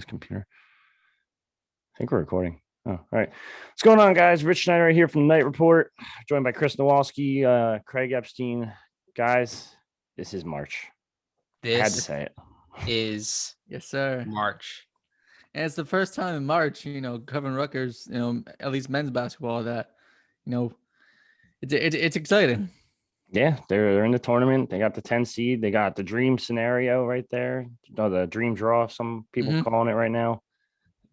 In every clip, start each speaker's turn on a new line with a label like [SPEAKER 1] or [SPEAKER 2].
[SPEAKER 1] This computer. I think we're recording. Oh, all right. What's going on, guys? Rich Schnyderite here from the Night Report, joined by Chris Nalwasky, Craig Epstein. Guys, this is March. I had to say it.
[SPEAKER 2] Is
[SPEAKER 3] yes, sir.
[SPEAKER 2] March.
[SPEAKER 3] And it's the first time in March, covering Rutgers, at least men's basketball, that, it's exciting.
[SPEAKER 1] Yeah, they're in the tournament. They got the 10 seed. They got the dream scenario right there. The dream draw, some people calling it right now.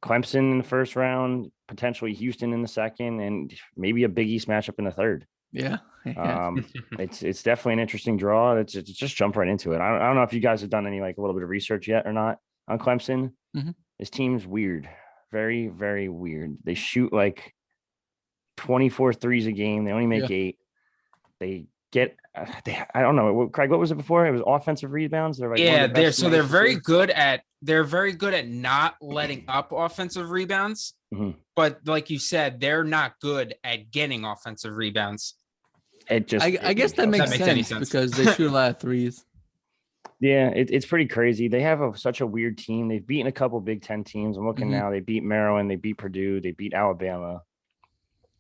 [SPEAKER 1] Clemson in the first round, potentially Houston in the second, and maybe a Big East matchup in the third.
[SPEAKER 3] Yeah.
[SPEAKER 1] It's definitely an interesting draw. It's just jump right into it. I don't know if you guys have done any a little bit of research yet or not on Clemson.
[SPEAKER 3] Mm-hmm.
[SPEAKER 1] This team's weird, very, very weird. They shoot 24 threes a game. They only make 8. They get I don't know, Craig, what was it before? It was offensive rebounds. They're
[SPEAKER 2] they're very good at not letting up offensive rebounds.
[SPEAKER 1] Mm-hmm.
[SPEAKER 2] But like you said, they're not good at getting offensive rebounds.
[SPEAKER 3] I guess that makes sense because they shoot a lot of threes.
[SPEAKER 1] Yeah, it's pretty crazy. They have such a weird team. They've beaten a couple Big Ten teams. I'm looking now. They beat Maryland. They beat Purdue. They beat Alabama.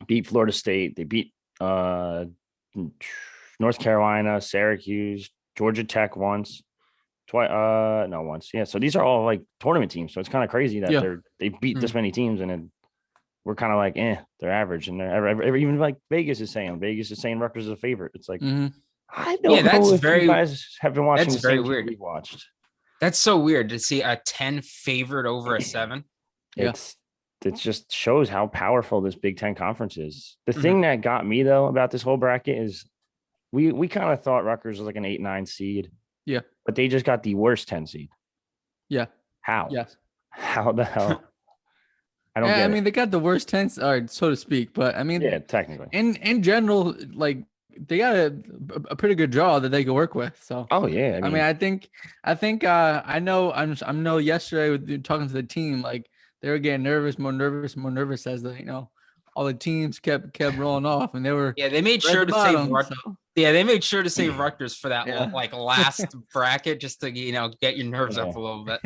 [SPEAKER 1] Beat Florida State. They beat North Carolina, Syracuse, Georgia Tech once. Once. Yeah, so these are all tournament teams. So it's kind of crazy that they beat this many teams, and we're kind of they're average. And they're even Vegas is saying Rutgers is a favorite. It's I don't know if you guys have been watching.
[SPEAKER 2] That's very weird.
[SPEAKER 1] We've watched.
[SPEAKER 2] That's so weird to see a 10 favorite over a 7.
[SPEAKER 1] It just shows how powerful this Big Ten conference is. The thing that got me though about this whole bracket is we kind of thought Rutgers was an 8-9 seed.
[SPEAKER 3] Yeah.
[SPEAKER 1] But they just got the worst 10 seed.
[SPEAKER 3] Yeah.
[SPEAKER 1] How?
[SPEAKER 3] Yes.
[SPEAKER 1] How the hell? I don't get it.
[SPEAKER 3] I mean, they got the worst 10, so to speak, but I mean,
[SPEAKER 1] technically.
[SPEAKER 3] In general, they got a pretty good draw that they can work with. So
[SPEAKER 1] I think
[SPEAKER 3] I know yesterday talking to the team, they were getting more nervous as all the teams kept rolling off, and they were
[SPEAKER 2] they made sure to save Rutgers. Yeah, they made sure to save Rutgers for that last bracket just to get your nerves up a little bit.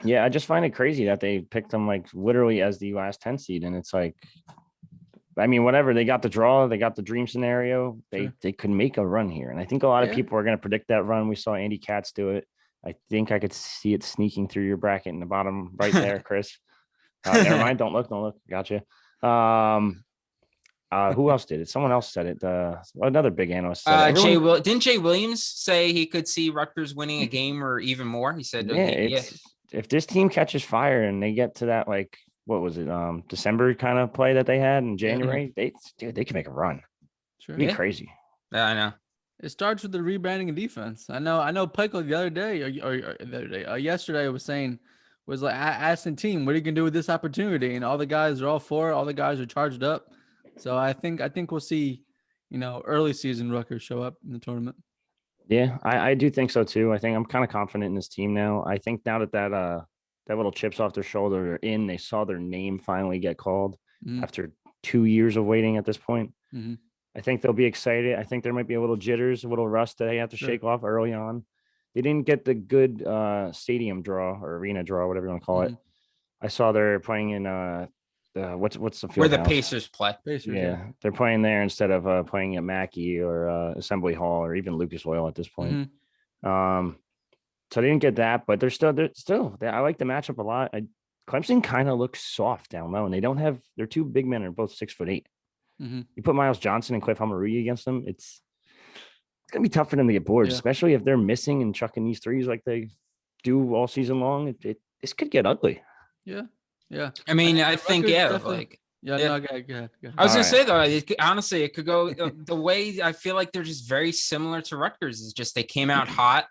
[SPEAKER 1] Yeah, I just find it crazy that they picked them literally as the last 10 seed, and it's whatever. They got the draw, they got the dream scenario. They could make a run here, and I think a lot of people are going to predict that run. We saw Andy Katz do it. I think I could see it sneaking through your bracket in the bottom right there, Chris. Never mind. Don't look. Gotcha. Who else did it? Someone else said it. Another big analyst said it.
[SPEAKER 2] Didn't Jay Williams say he could see Rutgers winning a game or even more? He said,
[SPEAKER 1] if this team catches fire and they get to that, what was it? December kind of play that they had in January, they can make a run.
[SPEAKER 3] Sure.
[SPEAKER 1] It'd be crazy.
[SPEAKER 2] Yeah, I know.
[SPEAKER 3] It starts with the rebounding and defense. I know Pico the other day or yesterday was asking team, what are you going to do with this opportunity? And all the guys are all for it. All the guys are charged up. So I think we'll see, early season Rutgers show up in the tournament.
[SPEAKER 1] Yeah, I do think so too. I think I'm kind of confident in this team now. I think now that little chips off their shoulder are in, they saw their name finally get called after 2 years of waiting at this point.
[SPEAKER 3] Mm-hmm.
[SPEAKER 1] I think they'll be excited. I think there might be a little jitters, a little rust that they have to shake off early on. They didn't get the good stadium draw or arena draw, whatever you want to call it. I saw they're playing in what's the field
[SPEAKER 2] where the
[SPEAKER 1] house?
[SPEAKER 2] Pacers play.
[SPEAKER 1] They're playing there instead of playing at Mackey or Assembly Hall or even Lucas Oil at this point. So they didn't get that, but they're still. I like the matchup a lot. Clemson kind of looks soft down low, and they don't have. Their 2 big men are both 6'8".
[SPEAKER 3] Mm-hmm.
[SPEAKER 1] You put Miles Johnson and Cliff Hamarugi against them, it's gonna be tough for them to get bored, especially if they're missing and chucking these threes like they do all season long. This could get ugly.
[SPEAKER 3] Yeah.
[SPEAKER 2] I mean, I think
[SPEAKER 3] go ahead.
[SPEAKER 2] I was gonna say though, honestly, it could go the way I feel like they're just very similar to Rutgers. Is just they came out hot,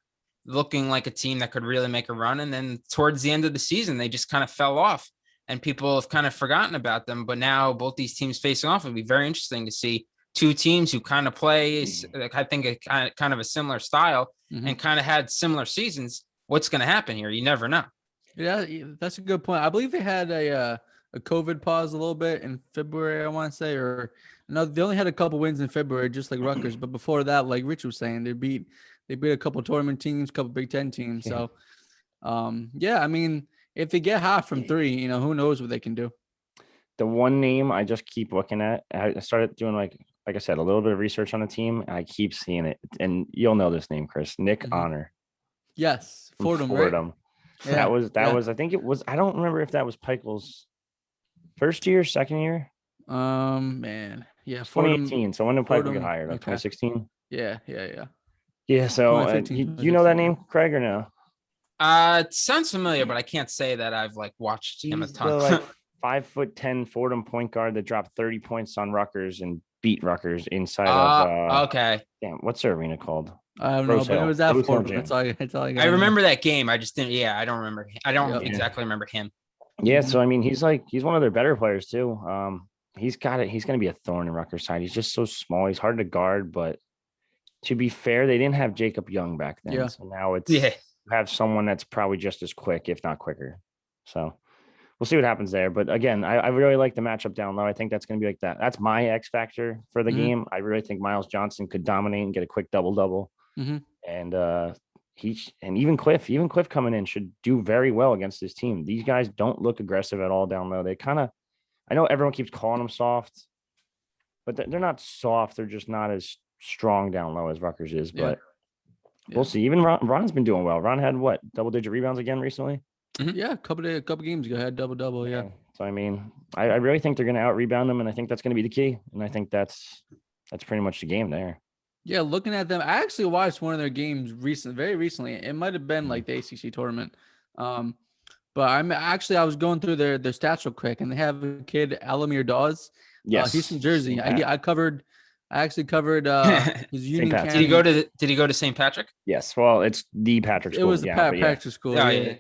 [SPEAKER 2] looking like a team that could really make a run, and then towards the end of the season, they just kind of fell off, and people have kind of forgotten about them. But now both these teams facing off, it'd be very interesting to see 2 teams who kind of play, I think, a kind of a similar style and kind of had similar seasons. What's going to happen here? You never know.
[SPEAKER 3] Yeah, that's a good point. I believe they had a COVID pause a little bit in February, I want to say, or no, they only had a couple wins in February, just like Rutgers. But before that, like Rich was saying, they beat a couple tournament teams, a couple Big Ten teams. So, I mean, if they get hot from three, who knows what they can do.
[SPEAKER 1] The one name I just keep looking at, I started doing like I said, a little bit of research on the team, and I keep seeing it. And you'll know this name, Chris. Nick Honor.
[SPEAKER 3] Yes, Fordham,
[SPEAKER 1] Fordham.
[SPEAKER 3] right?
[SPEAKER 1] That was. I think it was. I don't remember if that was Pikel's first year, second year.
[SPEAKER 3] Man, yeah,
[SPEAKER 1] 2018. So when did Pikel get
[SPEAKER 3] Fordham,
[SPEAKER 1] hired? Like 2016.
[SPEAKER 3] Yeah.
[SPEAKER 1] Yeah. So you know that name, Craig, or no?
[SPEAKER 2] It sounds familiar, but I can't say that I've like watched him a ton.
[SPEAKER 1] The, 5'10" Fordham point guard that dropped 30 points on Rutgers and beat Rutgers inside of
[SPEAKER 2] okay.
[SPEAKER 1] Damn, what's their arena called?
[SPEAKER 3] I don't know, but it was that Fordham. That's all I got.
[SPEAKER 2] I remember that game. I just didn't. Yeah, I don't remember. I don't exactly remember him.
[SPEAKER 1] Yeah, so I mean, he's one of their better players too. He's got it. He's going to be a thorn in Rutgers' side. He's just so small. He's hard to guard, but to be fair, they didn't have Jacob Young back then. Yeah. So now you have someone that's probably just as quick, if not quicker. So we'll see what happens there. But again, I really like the matchup down low. I think that's going to be like that. That's my X factor for the game. I really think Miles Johnson could dominate and get a quick double-double. And even Cliff coming in should do very well against this team. These guys don't look aggressive at all down low. They kind of, I know everyone keeps calling them soft, but they're not soft. They're just not as strong down low as Rutgers is. But we'll see. Even Ron's been doing well. Ron had double-digit rebounds again recently.
[SPEAKER 3] Yeah, a couple games ago had double-double. Yeah.
[SPEAKER 1] So I mean, I really think they're going to out-rebound them, and I think that's going to be the key. And I think that's pretty much the game there.
[SPEAKER 3] Yeah, looking at them, I actually watched one of their games very recently. It might have been like the ACC tournament. But I was going through their stats real quick, and they have a kid, Alamir Dawes.
[SPEAKER 1] Yes,
[SPEAKER 3] he's from Jersey. I actually covered his Union County.
[SPEAKER 2] Did he go to St. Patrick?
[SPEAKER 1] Yes. Well, it's the Patrick School.
[SPEAKER 3] It was the Patrick School.
[SPEAKER 2] Oh, yeah.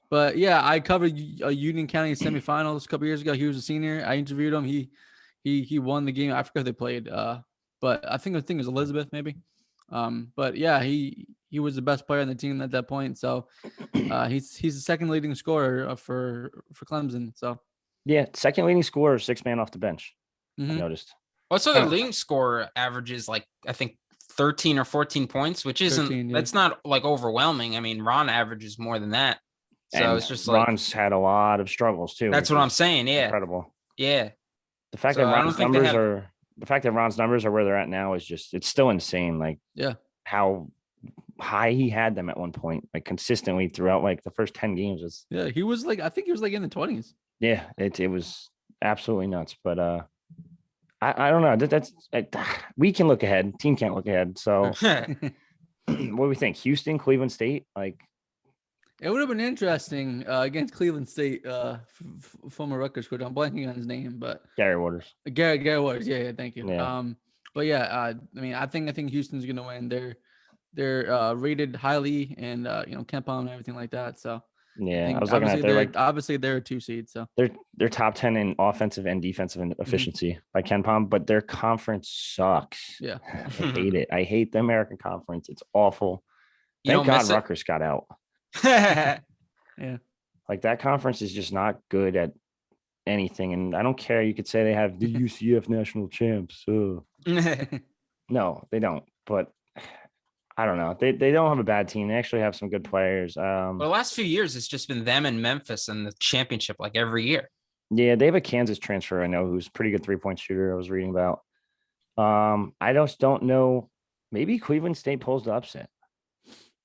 [SPEAKER 3] But yeah, I covered a Union County semifinals a couple years ago. He was a senior. I interviewed him. He won the game. I forgot if they played. But I think it was Elizabeth maybe. But yeah, he was the best player on the team at that point. So he's the second leading scorer for Clemson. So
[SPEAKER 1] yeah, second leading scorer, 6-man off the bench. I noticed.
[SPEAKER 2] Also, their leading scorer averages like I think 13 or 14 points, which isn't that's not like overwhelming. I mean, Ron averages more than that. So it's just like
[SPEAKER 1] Ron's had a lot of struggles too.
[SPEAKER 2] That's what I'm saying. Yeah,
[SPEAKER 1] incredible.
[SPEAKER 2] Yeah,
[SPEAKER 1] the fact that Ron's numbers are where they're at now is it's still insane. Like how high he had them at one point, like consistently throughout like the first 10 games.
[SPEAKER 3] He was like, I think he was like in the 20s.
[SPEAKER 1] Yeah, it was absolutely nuts. But I don't know. We can look ahead. Team can't look ahead. So what do we think? Houston, Cleveland State, like.
[SPEAKER 3] It would have been interesting against Cleveland State, former Rutgers coach. I'm blanking on his name, but
[SPEAKER 1] Gary Waters.
[SPEAKER 3] Gary Waters. Yeah, thank you.
[SPEAKER 1] Yeah.
[SPEAKER 3] But yeah, I mean, I think Houston's gonna win. They're rated highly, and KenPom and everything like that. So
[SPEAKER 1] yeah, I was looking at
[SPEAKER 3] obviously they're a 2 seed. So
[SPEAKER 1] they're top 10 in offensive and defensive efficiency by KenPom, but their conference sucks.
[SPEAKER 3] Yeah,
[SPEAKER 1] I hate it. I hate the American Conference. It's awful. Thank God Rutgers got out.
[SPEAKER 3] Yeah,
[SPEAKER 1] like that conference is just not good at anything, and I don't care. You could say they have the UCF national champs. No, they don't. But I don't know. They don't have a bad team. They actually have some good players.
[SPEAKER 2] Well, the last few years, it's just been them and Memphis in the championship like every year.
[SPEAKER 1] Yeah, they have a Kansas transfer I know who's a pretty good 3-point shooter. I was reading about. I just don't know. Maybe Cleveland State pulls the upset.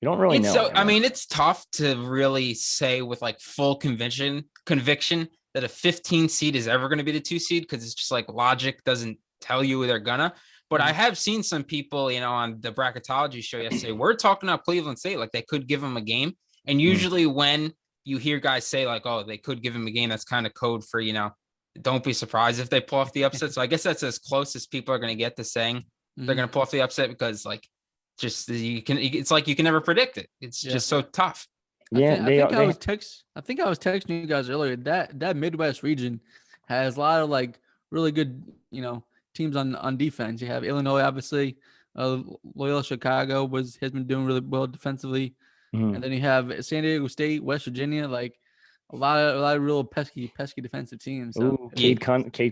[SPEAKER 1] You don't really know.
[SPEAKER 2] So, I mean, it's tough to really say with like full conviction that a 15 seed is ever going to be the 2 seed because it's just like logic doesn't tell you they're gonna. But I have seen some people, on the bracketology show yesterday, we're talking about Cleveland State like they could give them a game. And usually when you hear guys say like, oh, they could give them a game, that's kind of code for, don't be surprised if they pull off the upset. So I guess that's as close as people are going to get to saying they're going to pull off the upset because like, it's like you can never predict it. It's just so tough.
[SPEAKER 3] Yeah, I think I was texting you guys earlier. That Midwest region has a lot of like really good, teams on defense. You have Illinois, obviously. Loyola Chicago has been doing really well defensively, and then you have San Diego State, West Virginia, like a lot of real pesky defensive teams. So,
[SPEAKER 1] Cade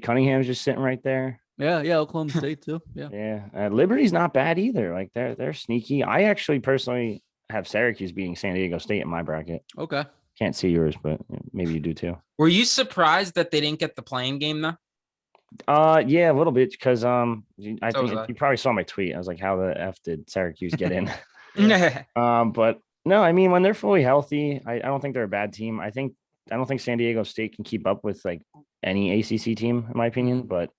[SPEAKER 1] Cunningham's just sitting right there.
[SPEAKER 3] Yeah, Oklahoma State too.
[SPEAKER 1] Yeah. Liberty's not bad either. Like they're sneaky. I actually personally have Syracuse beating San Diego State in my bracket.
[SPEAKER 3] Okay.
[SPEAKER 1] Can't see yours, but maybe you do too.
[SPEAKER 2] Were you surprised that they didn't get the playing game though?
[SPEAKER 1] Yeah, a little bit because I
[SPEAKER 2] So was
[SPEAKER 1] think
[SPEAKER 2] I.
[SPEAKER 1] you probably saw my tweet. I was like, "How the f did Syracuse get in?"
[SPEAKER 2] Yeah.
[SPEAKER 1] But no, I mean when they're fully healthy, I don't think they're a bad team. I don't think San Diego State can keep up with like any ACC team, in my opinion. But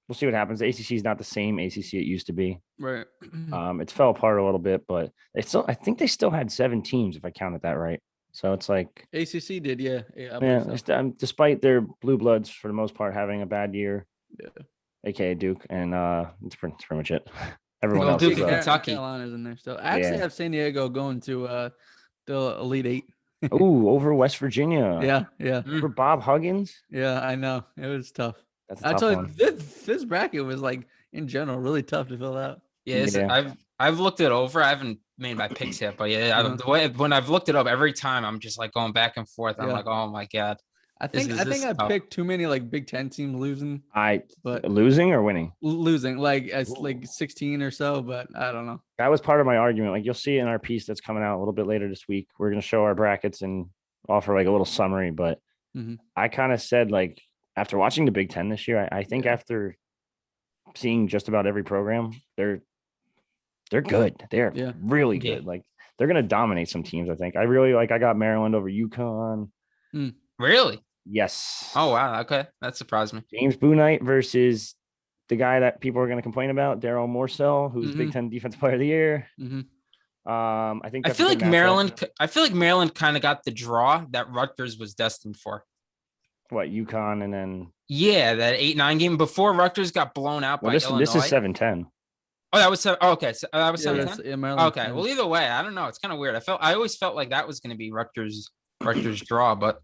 [SPEAKER 1] we'll see what happens. The ACC is not the same ACC it used to be.
[SPEAKER 3] Right.
[SPEAKER 1] It's fell apart a little bit, but I think they still had 7 teams if I counted that right. So it's like
[SPEAKER 3] ACC did, yeah. I
[SPEAKER 1] yeah,
[SPEAKER 3] believe so.
[SPEAKER 1] despite their blue bloods for the most part having a bad year,
[SPEAKER 3] Yeah.
[SPEAKER 1] aka Duke, and that's pretty much it. Everyone
[SPEAKER 2] Well,
[SPEAKER 1] else
[SPEAKER 2] Duke
[SPEAKER 1] is
[SPEAKER 2] and Kentucky.
[SPEAKER 3] Carolina's in there still. I actually
[SPEAKER 1] Yeah.
[SPEAKER 3] have San Diego going to the Elite Eight.
[SPEAKER 1] Ooh, over West Virginia.
[SPEAKER 3] Yeah.
[SPEAKER 1] Over Bob Huggins.
[SPEAKER 3] Yeah, I know. It was tough.
[SPEAKER 1] That's a
[SPEAKER 3] I
[SPEAKER 1] tough
[SPEAKER 3] told you
[SPEAKER 1] one.
[SPEAKER 3] this bracket was like in general really tough to fill out.
[SPEAKER 2] Yeah, I've looked it over. I haven't made my picks yet, but yeah, the way when I've looked it up every time, I'm just like going back and forth. I'm like, oh my god.
[SPEAKER 3] I think I picked too many like Big Ten teams losing. But
[SPEAKER 1] losing or winning?
[SPEAKER 3] Losing like as like 16 or so, but I don't know.
[SPEAKER 1] That was part of my argument. Like you'll see in our piece that's coming out a little bit later this week. We're gonna show our brackets and offer like a little summary. But I kind of said like after watching the Big Ten this year, I think after seeing just about every program, they're good. They're really good. Like they're gonna dominate some teams. I think. I really like. I got Maryland over UConn.
[SPEAKER 2] Really?
[SPEAKER 1] Yes.
[SPEAKER 2] Oh wow. Okay, that surprised me.
[SPEAKER 1] James Bouknight versus the guy that people are going to complain about, Daryl Morcell, who's Big Ten Defensive Player of the Year. I think
[SPEAKER 2] I feel like Maryland. I feel like Maryland kind of got the draw that Rutgers was destined for.
[SPEAKER 1] What UConn and then
[SPEAKER 2] that 8-9 game before Rutgers got blown out by Illinois.
[SPEAKER 1] This is 7-10.
[SPEAKER 2] Oh, that was okay. So that was 7-10. Okay. Well, either way, I don't know. It's kind of weird. I always felt like that was going to be Rutgers draw, but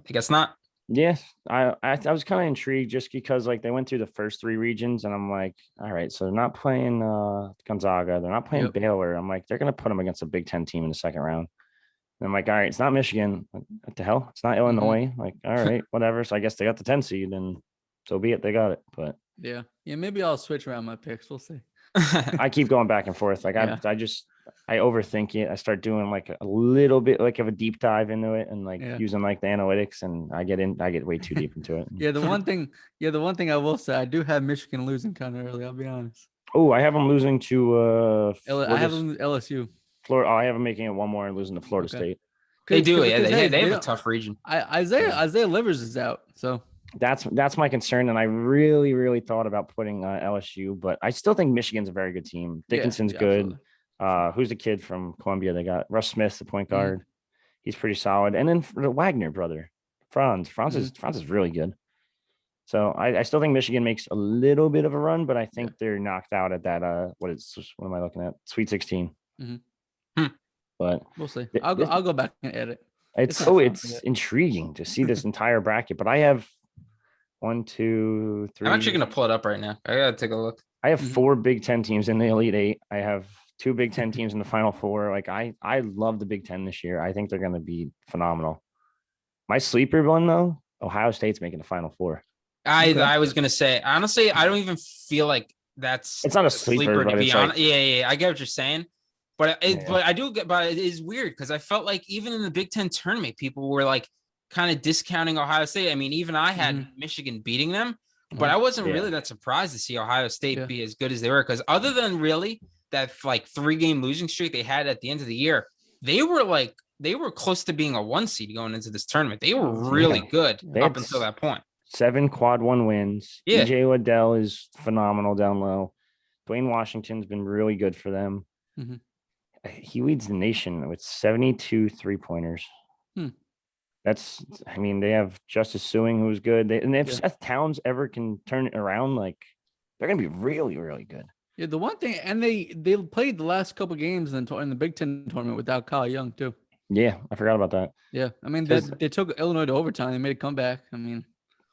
[SPEAKER 2] I guess not.
[SPEAKER 1] Yes, I was kind of intrigued just because like they went through the first 3 regions, and I'm like, all right, so they're not playing Gonzaga, they're not playing Baylor. I'm like, they're gonna put them against a Big Ten team in the second round. And I'm like, all right, it's not Michigan. What the hell? It's not Illinois. Like, all right, whatever. So I guess they got the 10 seed, and so be it. They got it. But
[SPEAKER 3] yeah, maybe I'll switch around my picks. We'll see.
[SPEAKER 1] I keep going back and forth. Like I overthink it. I start doing like a little bit like of a deep dive into it and like using like the analytics, and I get way too deep into it.
[SPEAKER 3] The one thing I will say, I do have Michigan losing kind of early. I'll be honest.
[SPEAKER 1] Oh, I have them losing to
[SPEAKER 3] I have them LSU.
[SPEAKER 1] Florida. I have them making it one more and losing to Florida State.
[SPEAKER 2] They do. Yeah, they have a tough region.
[SPEAKER 3] Isaiah Livers is out, so
[SPEAKER 1] that's my concern, and I really, really thought about putting LSU, but I still think Michigan's a very good team. Dickinson's good. Who's the kid from Columbia? They got Russ Smith, the point guard. He's pretty solid, and then the Wagner brother, Franz is really good. So I still think Michigan makes a little bit of a run, but I think they're knocked out at that. What am I looking at? Sweet 16. But
[SPEAKER 3] we'll see. I'll go back and edit.
[SPEAKER 1] It's intriguing to see this entire bracket, but I have 1, 2, 3.
[SPEAKER 2] I'm actually gonna pull it up right now. I gotta take a look.
[SPEAKER 1] I have 4 Big Ten teams in the Elite Eight. I have 2 Big Ten teams in the Final Four. Like I love the Big Ten this year. I think they're gonna be phenomenal. My sleeper one though, Ohio State's making the Final Four.
[SPEAKER 2] I was gonna say honestly, I don't even feel like it's not a sleeper to be honest. Yeah, I get what you're saying. But it is weird because I felt like even in the Big Ten tournament, people were like kind of discounting Ohio State. I mean, even I had Michigan beating them, but I wasn't really that surprised to see Ohio State be as good as they were. Because other than really that like 3-game losing streak they had at the end of the year, they were close to being a 1 seed going into this tournament. They were really good up until that point.
[SPEAKER 1] 7 quad 1 wins. EJ Liddell is phenomenal down low. Dwayne Washington's been really good for them. He leads the nation with 72 3-pointers. They have Justice Suing, who's good. And if Seth Towns ever can turn it around, like they're gonna be really, really good.
[SPEAKER 3] Yeah, the one thing, and they played the last couple games in the Big Ten tournament without Kyle Young too.
[SPEAKER 1] Yeah, I forgot about that.
[SPEAKER 3] Yeah, I mean they took Illinois to overtime. They made a comeback. I mean,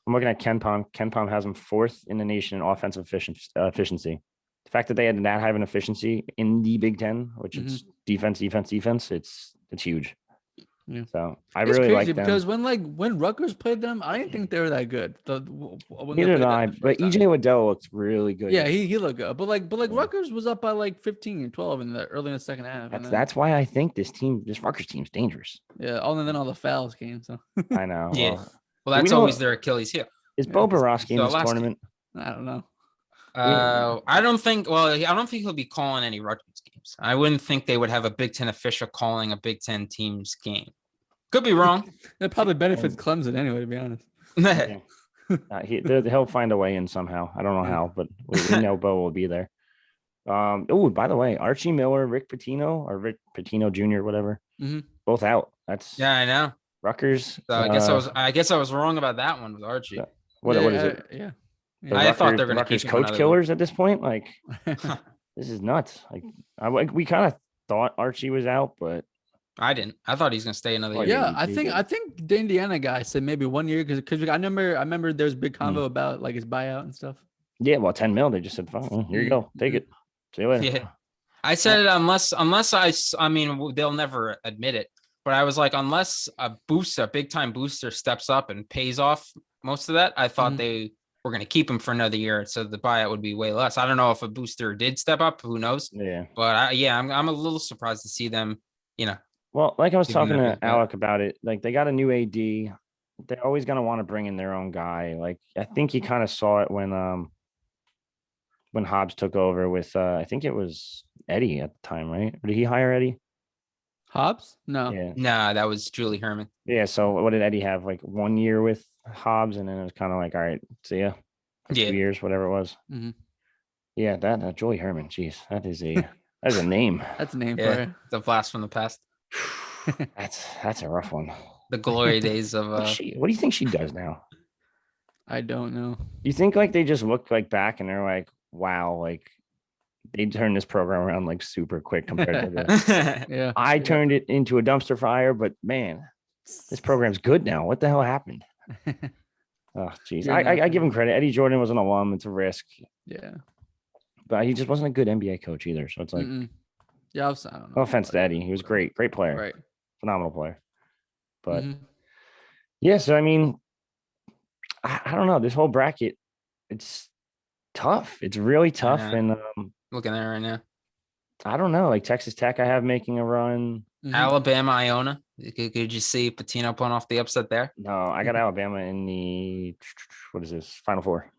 [SPEAKER 1] I'm looking at KenPom. KenPom has them 4th in the nation in offensive efficiency. The fact that they had that high of an efficiency in the Big Ten, which is defense, it's huge.
[SPEAKER 3] Yeah.
[SPEAKER 1] So I
[SPEAKER 3] It's
[SPEAKER 1] really like
[SPEAKER 3] crazy
[SPEAKER 1] them.
[SPEAKER 3] because when Rutgers played them, I didn't think they were that good.
[SPEAKER 1] Neither did I. But EJ Waddell looks really good.
[SPEAKER 3] Yeah, he looked good. But Rutgers was up by like 15 12 early in the second half.
[SPEAKER 1] That's why I think this Rutgers team's dangerous.
[SPEAKER 3] Yeah, and then all the fouls came. So
[SPEAKER 1] I know.
[SPEAKER 2] Yeah. Well, that's always their Achilles heel.
[SPEAKER 1] Is Bo Borowski in this tournament?
[SPEAKER 3] I don't know.
[SPEAKER 2] I don't think he'll be calling any Rutgers games. I wouldn't think they would have a Big Ten official calling a Big Ten team's game. Could be wrong.
[SPEAKER 3] It probably benefits Clemson anyway, to be honest.
[SPEAKER 1] He'll find a way in somehow. I don't know how, but we know Bo will be there. Oh, by the way, Archie Miller, Rick Pitino Jr., whatever, both out.
[SPEAKER 2] I know.
[SPEAKER 1] Rutgers.
[SPEAKER 2] So I guess I was wrong about that one with Archie.
[SPEAKER 1] What is it?
[SPEAKER 3] Yeah.
[SPEAKER 2] I thought they're going to
[SPEAKER 1] Rutgers coach killers at this point. Like, this is nuts. Like, we kind of thought Archie was out, but
[SPEAKER 2] I didn't. I thought he's going to stay another year.
[SPEAKER 3] Yeah, I think the Indiana guy said maybe 1 year because I remember there's big convo about like his buyout and stuff.
[SPEAKER 1] Yeah, well, 10 mil. They just said, "Fine, here you go, take it. See you later."
[SPEAKER 2] Yeah, I said it unless I mean they'll never admit it, but I was like, unless a big time booster steps up and pays off most of that, I thought they were going to keep him for another year, so the buyout would be way less. I don't know if a booster did step up. Who knows?
[SPEAKER 1] Yeah,
[SPEAKER 2] but I'm a little surprised to see them.
[SPEAKER 1] Well, like I was talking to Alec about it, like they got a new AD. They're always going to want to bring in their own guy. Like I think you kind of saw it when Hobbs took over with I think it was Eddie at the time, right? Or did he hire Eddie?
[SPEAKER 3] Hobbs? No.
[SPEAKER 1] Yeah.
[SPEAKER 2] Nah, that was Julie Herman.
[SPEAKER 1] Yeah. So what did Eddie have? Like 1 year with Hobbs, and then it was kind of like, all right, see ya. 2 years, whatever it was. Yeah, that Julie Herman. Jeez, that's a name.
[SPEAKER 3] That's a name for it.
[SPEAKER 2] It's a blast from the past.
[SPEAKER 1] That's a rough one.
[SPEAKER 2] The glory days of
[SPEAKER 1] what do you think she does now?
[SPEAKER 3] I don't know.
[SPEAKER 1] You think like they just look like back and they're like, wow, like they turned this program around like super quick compared to this.
[SPEAKER 3] Yeah.
[SPEAKER 1] I turned it into a dumpster fire, but man, this program's good now. What the hell happened? Oh, geez. I give him credit. Eddie Jordan was an alum. It's a risk.
[SPEAKER 3] Yeah.
[SPEAKER 1] But he just wasn't a good NBA coach either. So it's like,
[SPEAKER 3] yeah, I don't know.
[SPEAKER 1] No offense to Eddie. He was great player.
[SPEAKER 3] Right.
[SPEAKER 1] Phenomenal player. But yeah, so I mean, I don't know. This whole bracket, it's tough. It's really tough. And
[SPEAKER 2] looking at it right now.
[SPEAKER 1] I don't know. Like Texas Tech, I have making a run.
[SPEAKER 2] Alabama, Iona. Could you see Pitino pulling off the upset there?
[SPEAKER 1] No, I got Alabama in the Final Four.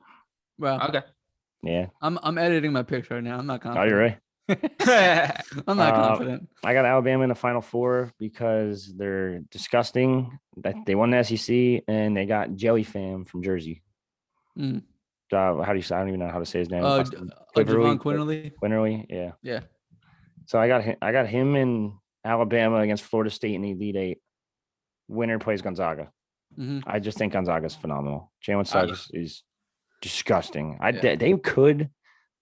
[SPEAKER 3] Well,
[SPEAKER 2] okay.
[SPEAKER 1] Yeah.
[SPEAKER 3] I'm editing my picks right now. I'm not confident.
[SPEAKER 1] Oh, you're right.
[SPEAKER 3] I'm not confident.
[SPEAKER 1] I got Alabama in the Final Four because they're disgusting. They won the SEC and they got Jelly Fam from Jersey. How do you say? I don't even know how to say his name. Quinterly. Yeah.
[SPEAKER 3] Yeah.
[SPEAKER 1] So I got him in Alabama against Florida State in the Elite Eight. Winner plays Gonzaga. I just think Gonzaga's phenomenal. Jalen Suggs is disgusting. They could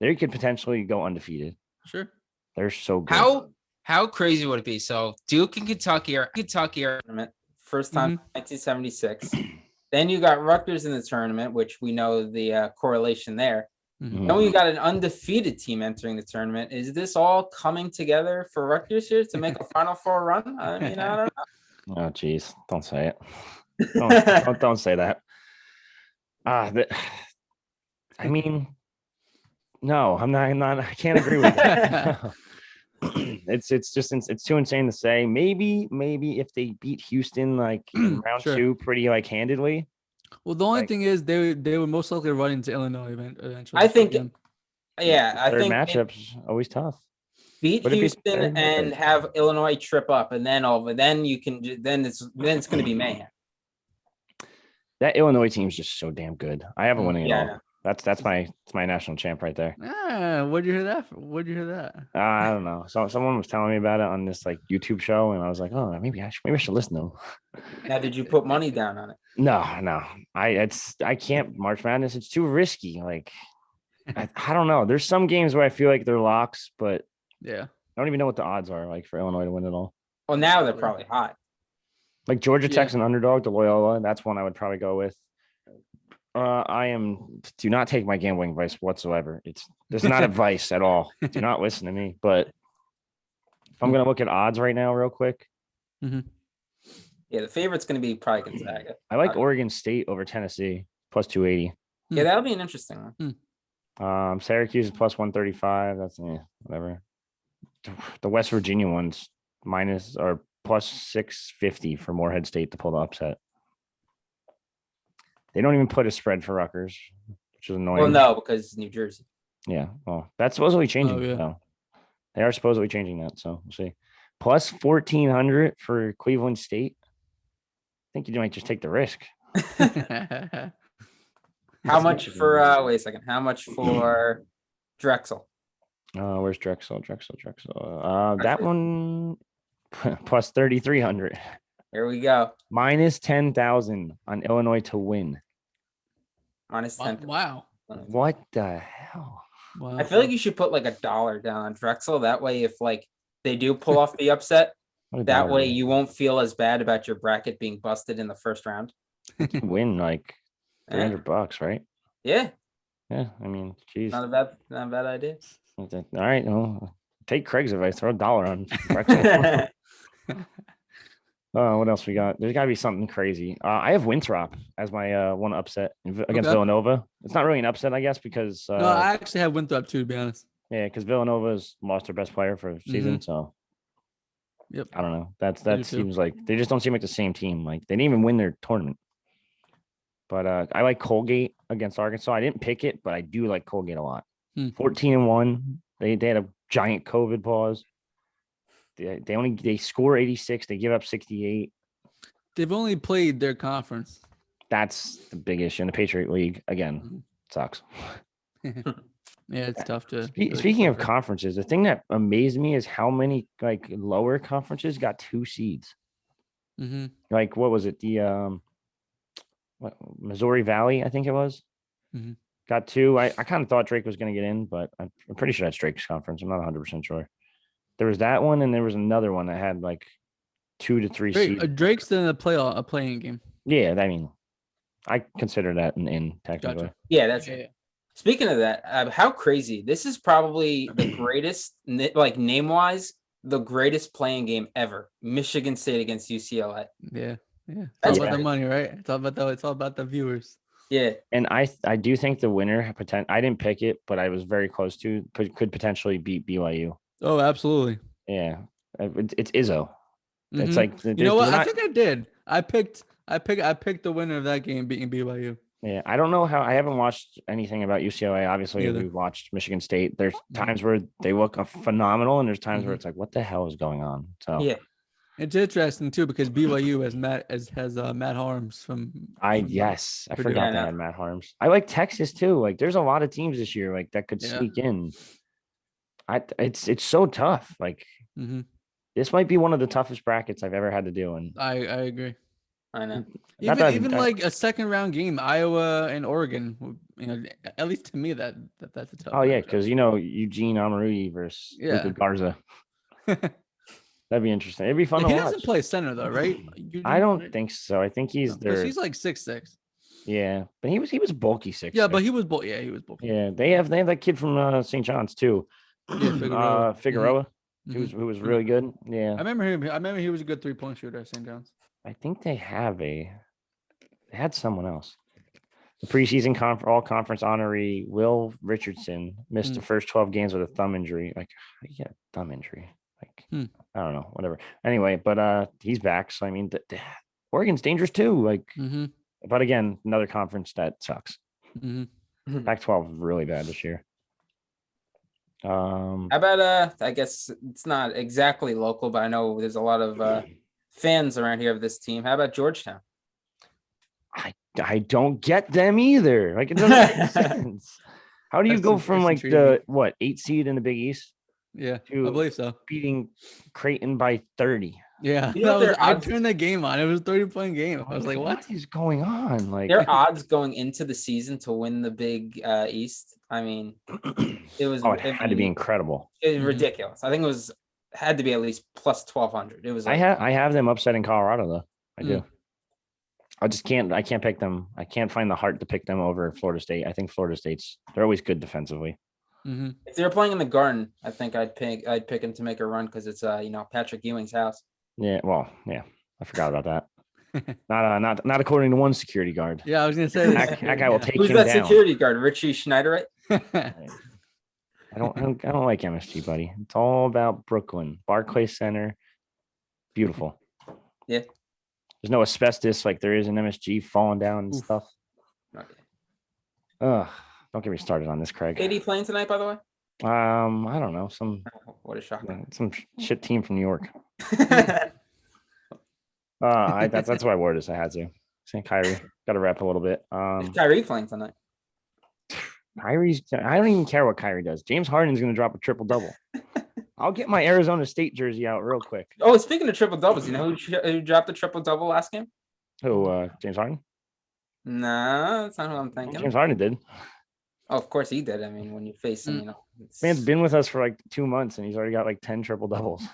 [SPEAKER 1] potentially go undefeated.
[SPEAKER 3] Sure.
[SPEAKER 1] They're so good.
[SPEAKER 2] How crazy would it be? So Duke and Kentucky are tournament first time 1976. Then you got Rutgers in the tournament, which we know the correlation there. Then we got an undefeated team entering the tournament. Is this all coming together for Rutgers here to make a Final Four run? I mean, I don't know.
[SPEAKER 1] Oh, geez. Don't say it. Don't say that. I mean, no, I'm not. I can't agree with that. It's too insane to say. Maybe if they beat Houston like in round 2 pretty like handedly.
[SPEAKER 3] Well, the only thing is they would most likely run into Illinois eventually.
[SPEAKER 2] I think
[SPEAKER 1] matchup's always tough.
[SPEAKER 2] Beat Houston and have Illinois trip up, and then it's going to be mayhem.
[SPEAKER 1] That Illinois team is just so damn good. I haven't winning it all. That's my national champ right there.
[SPEAKER 3] Where'd you hear that?
[SPEAKER 1] I don't know. So someone was telling me about it on this like YouTube show, and I was like, oh, maybe I should listen to them.
[SPEAKER 2] Now, did you put money down on it?
[SPEAKER 1] No. I can't March Madness. It's too risky. Like I don't know. There's some games where I feel like they're locks, but
[SPEAKER 3] yeah,
[SPEAKER 1] I don't even know what the odds are like for Illinois to win it all.
[SPEAKER 2] Well, now they're probably hot.
[SPEAKER 1] Like Georgia Tech's an underdog to Loyola. That's one I would probably go with. Do not take my gambling advice whatsoever. There's not advice at all. Do not listen to me. But if I'm going to look at odds right now real quick,
[SPEAKER 2] Yeah, the favorite's going to be probably Gonzaga.
[SPEAKER 1] I like Oregon State over Tennessee plus 280.
[SPEAKER 2] Yeah, that'll be an interesting
[SPEAKER 1] one. Syracuse is plus 135. That's whatever. The West Virginia ones minus or plus 650 for Morehead State to pull the upset. They don't even put a spread for Rutgers, which is annoying.
[SPEAKER 2] Well, no, because it's New Jersey.
[SPEAKER 1] Yeah, well, that's supposedly changing. So they are supposedly changing that. So we'll see. Plus 1,400 for Cleveland State. I think you might just take the risk.
[SPEAKER 2] How much for? Wait a second. How much for Drexel?
[SPEAKER 1] Where's Drexel? That one plus 3,300.
[SPEAKER 2] Here we go.
[SPEAKER 1] Minus 10,000 on Illinois to win.
[SPEAKER 2] Minus 10.
[SPEAKER 3] Wow.
[SPEAKER 1] What the hell?
[SPEAKER 3] Wow.
[SPEAKER 2] I feel like you should put like $1 down on Drexel. That way, if like they do pull off the upset, that way you won't feel as bad about your bracket being busted in the first round.
[SPEAKER 1] Win like $300, right?
[SPEAKER 2] Yeah.
[SPEAKER 1] Yeah. I mean, geez.
[SPEAKER 2] Not a bad idea.
[SPEAKER 1] All right. Well, take Craig's advice. Throw $1 on Drexel. What else we got? There's got to be something crazy. I have Winthrop as my one upset against Villanova. It's not really an upset, I guess, because
[SPEAKER 3] no, I actually have Winthrop too, to be honest.
[SPEAKER 1] Yeah, because Villanova's lost their best player for the season, so I don't know. That seems like they just don't seem like the same team. Like they didn't even win their tournament. But I like Colgate against Arkansas. I didn't pick it, but I do like Colgate a lot. 14-1. They had a giant COVID pause. They score 86. They give up 68.
[SPEAKER 3] They've only played their conference.
[SPEAKER 1] That's the big issue in the Patriot League. Again, sucks.
[SPEAKER 3] Yeah, it's tough to.
[SPEAKER 1] Speaking of conferences, the thing that amazed me is how many like lower conferences got 2 seeds. Like what was it? The Missouri Valley, I think it was. Got 2. I kind of thought Drake was going to get in, but I'm pretty sure that's Drake's conference. I'm not 100% sure. There was that one, and there was another one that had like 2 to 3 seeds.
[SPEAKER 3] Drake's in a playing game.
[SPEAKER 1] Yeah, I mean, I consider that an in technically.
[SPEAKER 2] Gotcha. Yeah, that's it. Speaking of that, how crazy! This is probably the greatest, like name-wise, the greatest playing game ever. Michigan State against UCLA.
[SPEAKER 3] Yeah. It's all about the money, right? It's all about the viewers.
[SPEAKER 2] Yeah,
[SPEAKER 1] and I do think the winner I didn't pick it, but I was very close to could potentially beat BYU.
[SPEAKER 3] Oh, absolutely.
[SPEAKER 1] Yeah, it's Izzo. It's like
[SPEAKER 3] you know what? I think I did. I picked the winner of that game beating BYU.
[SPEAKER 1] Yeah, I don't know how. I haven't watched anything about UCLA. Obviously, we've watched Michigan State. There's times where they look phenomenal, and there's times where it's like, what the hell is going on? So
[SPEAKER 2] yeah,
[SPEAKER 3] it's interesting too because BYU has Matt Harms from. I
[SPEAKER 1] forgot they had Matt Harms. I like Texas too. Like, there's a lot of teams this year like that could sneak in. It's so tough. Like this might be one of the toughest brackets I've ever had to do. And
[SPEAKER 3] I agree.
[SPEAKER 2] I know.
[SPEAKER 3] Even like a second round game, Iowa and Oregon. You know, at least to me that's a tough.
[SPEAKER 1] Oh yeah, because Eugene Amarudi versus Luka Garza. That'd be interesting. It'd be fun to watch. He
[SPEAKER 3] doesn't play center though, right?
[SPEAKER 1] I don't think so. I think he's there.
[SPEAKER 3] He's like 6'6".
[SPEAKER 1] Yeah, but he was bulky 6'6".
[SPEAKER 3] Yeah, but he was bulky. Yeah, he was bulky.
[SPEAKER 1] Yeah, they have that kid from St. John's too.
[SPEAKER 3] Yeah,
[SPEAKER 1] Figueroa, who was really good. Yeah,
[SPEAKER 3] I remember him. I remember he was a good 3-point shooter at St. John's.
[SPEAKER 1] I think they had someone else. The preseason all conference honoree Will Richardson missed the first 12 games with a thumb injury. Like, how do you get a thumb injury? Like, I don't know, whatever. Anyway, but he's back. So I mean, Oregon's dangerous too. Like, but again, another conference that sucks. Pac-12 is really bad this year.
[SPEAKER 2] How about I guess it's not exactly local, but I know there's a lot of fans around here of this team. How about Georgetown?
[SPEAKER 1] I don't get them either. Like, it doesn't make sense. How do you go from like the 8 seed in the Big East?
[SPEAKER 3] Yeah, I believe so.
[SPEAKER 1] Beating Creighton by 30.
[SPEAKER 3] Yeah, I turned the game on. It was a 30-point game. I was like, what
[SPEAKER 1] is going on? Like,
[SPEAKER 2] their odds going into the season to win the Big East. I mean, it was.
[SPEAKER 1] It had to be incredible.
[SPEAKER 2] It was ridiculous. I think it had to be at least plus 1,200. It was.
[SPEAKER 1] I have them upsetting Colorado though. I do. I can't pick them. I can't find the heart to pick them over Florida State. I think Florida they're always good defensively.
[SPEAKER 2] If they were playing in the Garden, I think I'd pick them to make a run because it's Patrick Ewing's house.
[SPEAKER 1] Yeah, well, yeah, I forgot about that. Not according to one security guard.
[SPEAKER 3] Yeah, I was gonna say
[SPEAKER 1] that guy will take
[SPEAKER 2] Who's
[SPEAKER 1] him
[SPEAKER 2] that
[SPEAKER 1] down.
[SPEAKER 2] security guard? Richie Schnyderite?
[SPEAKER 1] I don't like MSG, buddy. It's all about Brooklyn, Barclays Center. Beautiful.
[SPEAKER 2] Yeah.
[SPEAKER 1] There's no asbestos like there is in MSG falling down and stuff.
[SPEAKER 2] Okay.
[SPEAKER 1] Ugh, don't get me started on this, Craig.
[SPEAKER 2] KD playing tonight, by the way?
[SPEAKER 1] I don't know.
[SPEAKER 2] What a shock.
[SPEAKER 1] Some shit team from New York. That's why I wore this. I had to. Saying Kyrie got to rep a little bit.
[SPEAKER 2] Kyrie playing tonight.
[SPEAKER 1] I don't even care what Kyrie does. James Harden's going to drop a triple double. I'll get my Arizona State jersey out real quick.
[SPEAKER 2] Oh, speaking of triple doubles, you know who dropped the triple double last game?
[SPEAKER 1] Who? James Harden?
[SPEAKER 2] Nah, that's not what I'm thinking.
[SPEAKER 1] James Harden did.
[SPEAKER 2] Oh, of course he did. I mean, when you face him,
[SPEAKER 1] Man's been with us for like 2 months and he's already got like 10 triple doubles.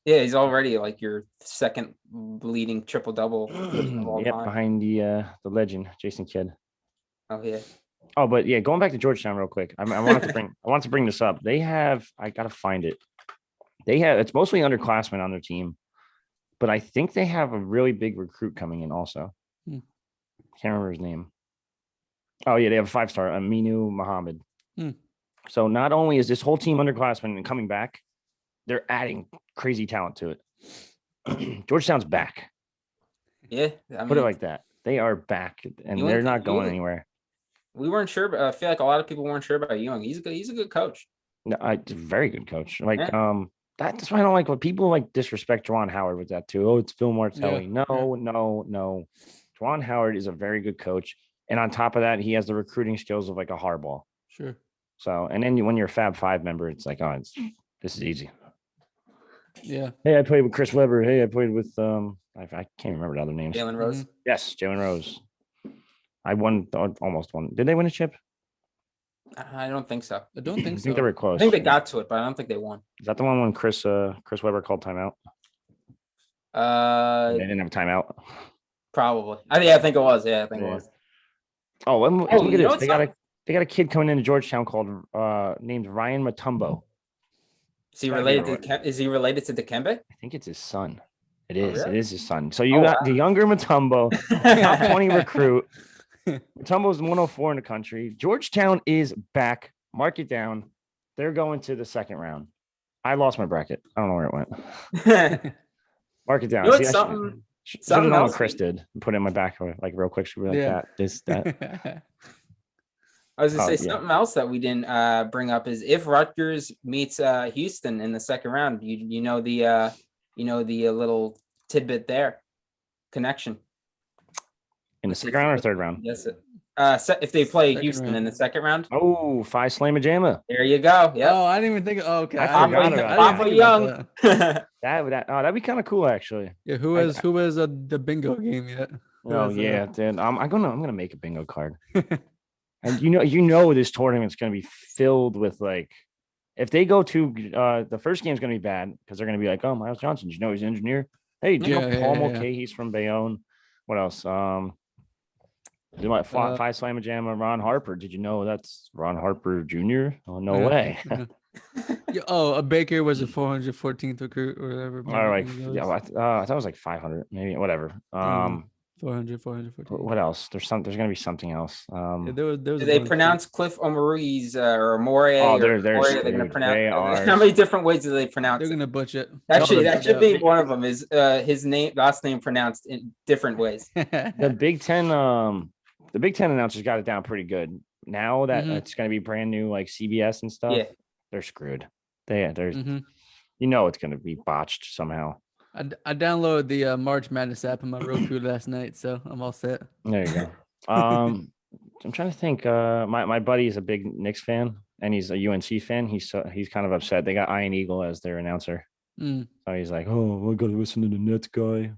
[SPEAKER 2] Yeah, he's already like your second leading triple double.
[SPEAKER 1] Yep, behind the legend Jason Kidd.
[SPEAKER 2] Oh yeah.
[SPEAKER 1] Oh, but yeah, going back to Georgetown real quick. I wanted to bring this up. They have, I gotta find it. It's mostly underclassmen on their team, but I think they have a really big recruit coming in also. Can't remember his name. Oh yeah, they have a 5-star, Aminu Muhammad. So not only is this whole team underclassmen and coming back, they're adding crazy talent to it. Georgetown's back.
[SPEAKER 2] Yeah,
[SPEAKER 1] put it like that. They are back, and they're not going anywhere.
[SPEAKER 2] We weren't sure, but I feel like a lot of people weren't sure about Ewing. He's a good coach.
[SPEAKER 1] No, very good coach. Like that's why I don't like when people like disrespect Juwan Howard with that too. Oh, it's Phil Martelli. Yeah. No. Juwan Howard is a very good coach, and on top of that, he has the recruiting skills of like a Harbaugh.
[SPEAKER 3] Sure.
[SPEAKER 1] So, and then when you're a Fab Five member, it's like, this is easy.
[SPEAKER 3] Yeah.
[SPEAKER 1] Hey, I played with Chris Webber. Hey, I played with I can't remember the other names.
[SPEAKER 2] Jalen Rose.
[SPEAKER 1] Yes, Jalen Rose. I almost won. Did they win a chip?
[SPEAKER 2] I don't think so.
[SPEAKER 3] I think
[SPEAKER 1] they were close.
[SPEAKER 2] I think they got to it, but I don't think they won.
[SPEAKER 1] Is that the one when Chris Webber called timeout? They didn't have a timeout.
[SPEAKER 2] Probably. I think it was. Yeah, I think it was.
[SPEAKER 1] Oh, look at this. They got a kid coming into Georgetown called named Ryan Mutombo.
[SPEAKER 2] Is he related to Dikembe?
[SPEAKER 1] I think it's his son. It is.
[SPEAKER 2] Really?
[SPEAKER 1] It is his son. So you got the younger Mutombo, top 20 recruit. Mutombo's 104 in the country. Georgetown is back. Mark it down. They're going to the second round. I lost my bracket. I don't know where it went. Mark it down.
[SPEAKER 2] You know
[SPEAKER 1] something else Chris did. Put it in my back like real quick. Should be like that.
[SPEAKER 2] I was gonna say something else that we didn't bring up is if Rutgers meets Houston in the second round, you know the little tidbit there, connection.
[SPEAKER 1] In the second round or third round?
[SPEAKER 2] Yes. If they play Houston in the second round.
[SPEAKER 1] Oh, Phi Slamma Jamma.
[SPEAKER 2] There you go. Yeah.
[SPEAKER 3] Oh, I didn't even think. Oh, okay.
[SPEAKER 2] Papa Young.
[SPEAKER 1] That'd be kind of cool, actually.
[SPEAKER 3] Yeah. Who has the bingo game yet?
[SPEAKER 1] Oh yeah, dude. I'm gonna make a bingo card. And you know this tournament's gonna be filled with like, if they go to the first game's gonna be bad because they're gonna be like, oh, Miles Johnson, did you know he's an engineer? Hey, do you know Paul Mulcahy's from Bayonne? What else? Phi Slamma Jamma, Ron Harper. Did you know that's Ron Harper Jr.? Oh, no way.
[SPEAKER 3] A Baker was a 414th recruit or whatever.
[SPEAKER 1] All right. Yeah, I thought it was like 500, maybe, whatever.
[SPEAKER 3] 400.
[SPEAKER 1] What else? There's gonna be something else.
[SPEAKER 3] There was
[SPEAKER 2] do they pronounce Cliff Omorui's or Amore?
[SPEAKER 1] Oh, they're
[SPEAKER 2] gonna pronounce. How many different ways do they pronounce?
[SPEAKER 3] They're gonna butcher it.
[SPEAKER 2] That should be one of them. Is his last name pronounced in different ways?
[SPEAKER 1] The Big Ten announcers got it down pretty good. Now that it's gonna be brand new, like CBS and stuff. Yeah. They're screwed. It's gonna be botched somehow.
[SPEAKER 3] I downloaded the March Madness app on my Roku last night, so I'm all set.
[SPEAKER 1] There you go. I'm trying to think. My buddy is a big Knicks fan, and he's a UNC fan. He's kind of upset. They got Ian Eagle as their announcer, so he's like, "Oh, I got to listen to the Nets guy."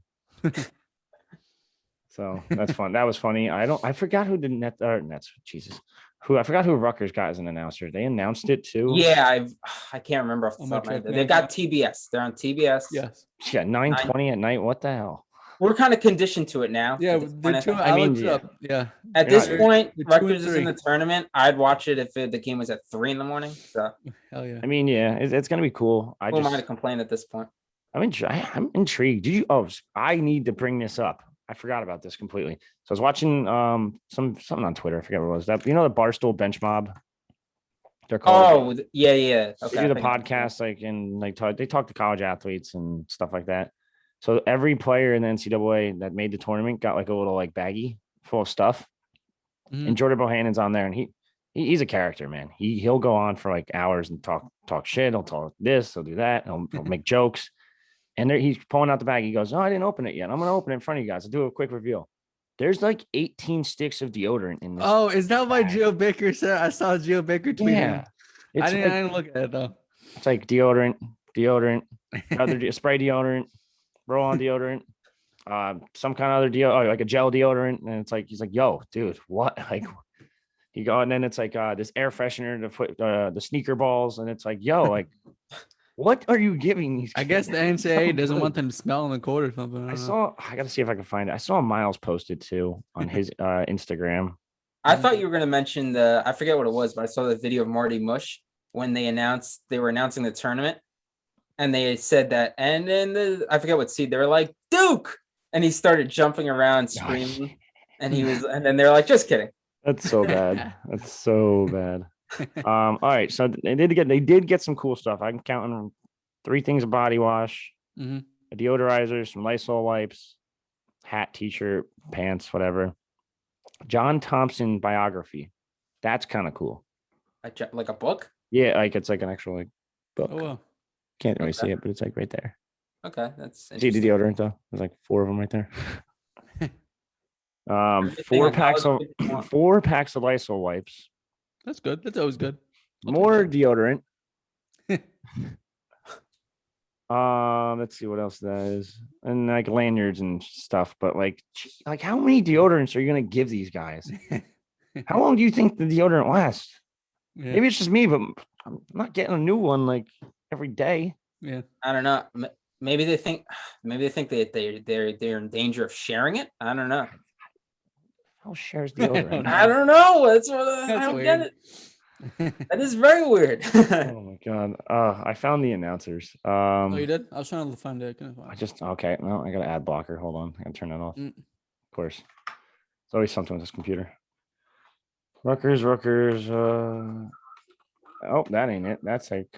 [SPEAKER 1] So that's fun. That was funny. I forgot who the Nets. Jesus. I forgot who Rutgers got as an announcer. They announced it too.
[SPEAKER 2] Yeah, I can't remember off the top of my head. They got TBS. They're on TBS.
[SPEAKER 3] Yes.
[SPEAKER 1] Yeah, 9:20 at night. What the hell?
[SPEAKER 2] We're kind of conditioned to it now.
[SPEAKER 3] Yeah,
[SPEAKER 2] yeah. At this point, Rutgers is in the tournament. I'd watch it if the game was at 3 a.m. So.
[SPEAKER 3] Hell yeah.
[SPEAKER 1] I mean, yeah, it's gonna be cool.
[SPEAKER 2] Who am I to complain at this point?
[SPEAKER 1] I'm intrigued. I need to bring this up. I forgot about this completely. So I was watching something on Twitter. I forget what it was. That the Barstool Bench Mob. They're called.
[SPEAKER 4] Oh, yeah.
[SPEAKER 1] Okay, they do the podcast they talk to college athletes and stuff like that. So every player in the NCAA that made the tournament got like a little like baggie full of stuff. Mm-hmm. And Jordan Bohannon's on there, and he's a character, man. He'll go on for like hours and talk shit. He'll talk this, he'll do that. He'll make jokes. And he's pulling out the bag. He goes, "Oh, I didn't open it yet. I'm gonna open it in front of you guys. I'll do a quick reveal." There's like 18 sticks of deodorant in this.
[SPEAKER 3] Oh, is that why Geo Baker said? I saw Geo Baker tweet him. I didn't look at it though.
[SPEAKER 1] It's like deodorant, other spray deodorant, roll on deodorant, some kind of other like a gel deodorant. And it's like, he's like, "Yo, dude, what?" Like, you go, and then it's like this air freshener to put the sneaker balls. And it's like, yo, like, what are you giving these kids?
[SPEAKER 3] I guess the NCAA doesn't want them to smell in the court or something.
[SPEAKER 1] I got to see if I can find it. I saw Miles posted too on his Instagram.
[SPEAKER 4] I thought you were going to mention I forget what it was, but I saw the video of Marty Mush when they were announcing the tournament, and they said that, and then I forget what seed, they were like, "Duke," and he started jumping around screaming, and then they're like, "Just kidding."
[SPEAKER 1] That's so bad. That's so bad. All right, so they did get some cool stuff. I'm counting 3 things of body wash, a deodorizer, some Lysol wipes, hat, t-shirt, pants, whatever. John Thompson biography. That's kind of cool.
[SPEAKER 4] Like a book?
[SPEAKER 1] Yeah, like it's like an actual like book.
[SPEAKER 3] Oh, wow.
[SPEAKER 1] Can't really see it, but it's like right there.
[SPEAKER 4] Okay, that's
[SPEAKER 1] see the deodorant though. There's like 4 of them right there. 4 packs of Lysol wipes.
[SPEAKER 3] That's good. That's always good.
[SPEAKER 1] More deodorant. Let's see what else that is, and like lanyards and stuff. But like how many deodorants are you gonna give these guys? How long do you think the deodorant lasts? Yeah. Maybe it's just me, but I'm not getting a new one like every day.
[SPEAKER 3] Yeah,
[SPEAKER 4] I don't know. Maybe they think that they're in danger of sharing it. I don't know.
[SPEAKER 1] How shares deodorant?
[SPEAKER 4] I don't know. That's I don't weird. Get it. That is very weird.
[SPEAKER 1] Oh my god. I found the announcers.
[SPEAKER 3] Oh, you did? I was trying to find it.
[SPEAKER 1] Okay. No, I got an ad blocker. Hold on. I gotta turn that off. Of course. It's always something with this computer. Rutgers. Oh, that ain't it. That's like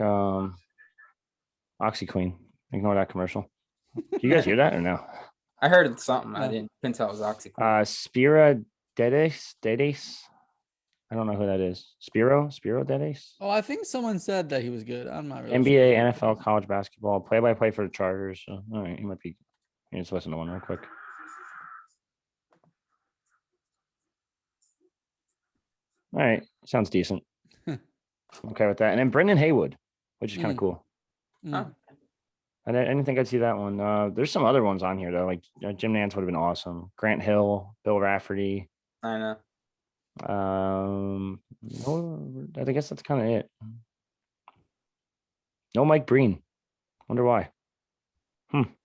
[SPEAKER 1] OxyQueen. Ignore that commercial. Do you guys hear that or no?
[SPEAKER 4] I heard something. I couldn't tell it was OxyQueen.
[SPEAKER 1] Spira Dedes. I don't know who that is. Spiro Dedes.
[SPEAKER 3] Oh, I think someone said that he was good. I'm not really
[SPEAKER 1] NBA,
[SPEAKER 3] sure.
[SPEAKER 1] NFL, college basketball, play-by-play for the Chargers. So, all right, he might be. Let's listen to one real quick. All right, sounds decent. Okay with that. And then Brendan Haywood, which is kind of cool.
[SPEAKER 4] Oh.
[SPEAKER 1] I didn't think I'd see that one. There's some other ones on here though. Like Jim Nance would have been awesome. Grant Hill, Bill Rafferty.
[SPEAKER 4] I know.
[SPEAKER 1] I guess that's kind of it. No Mike Breen. Wonder why.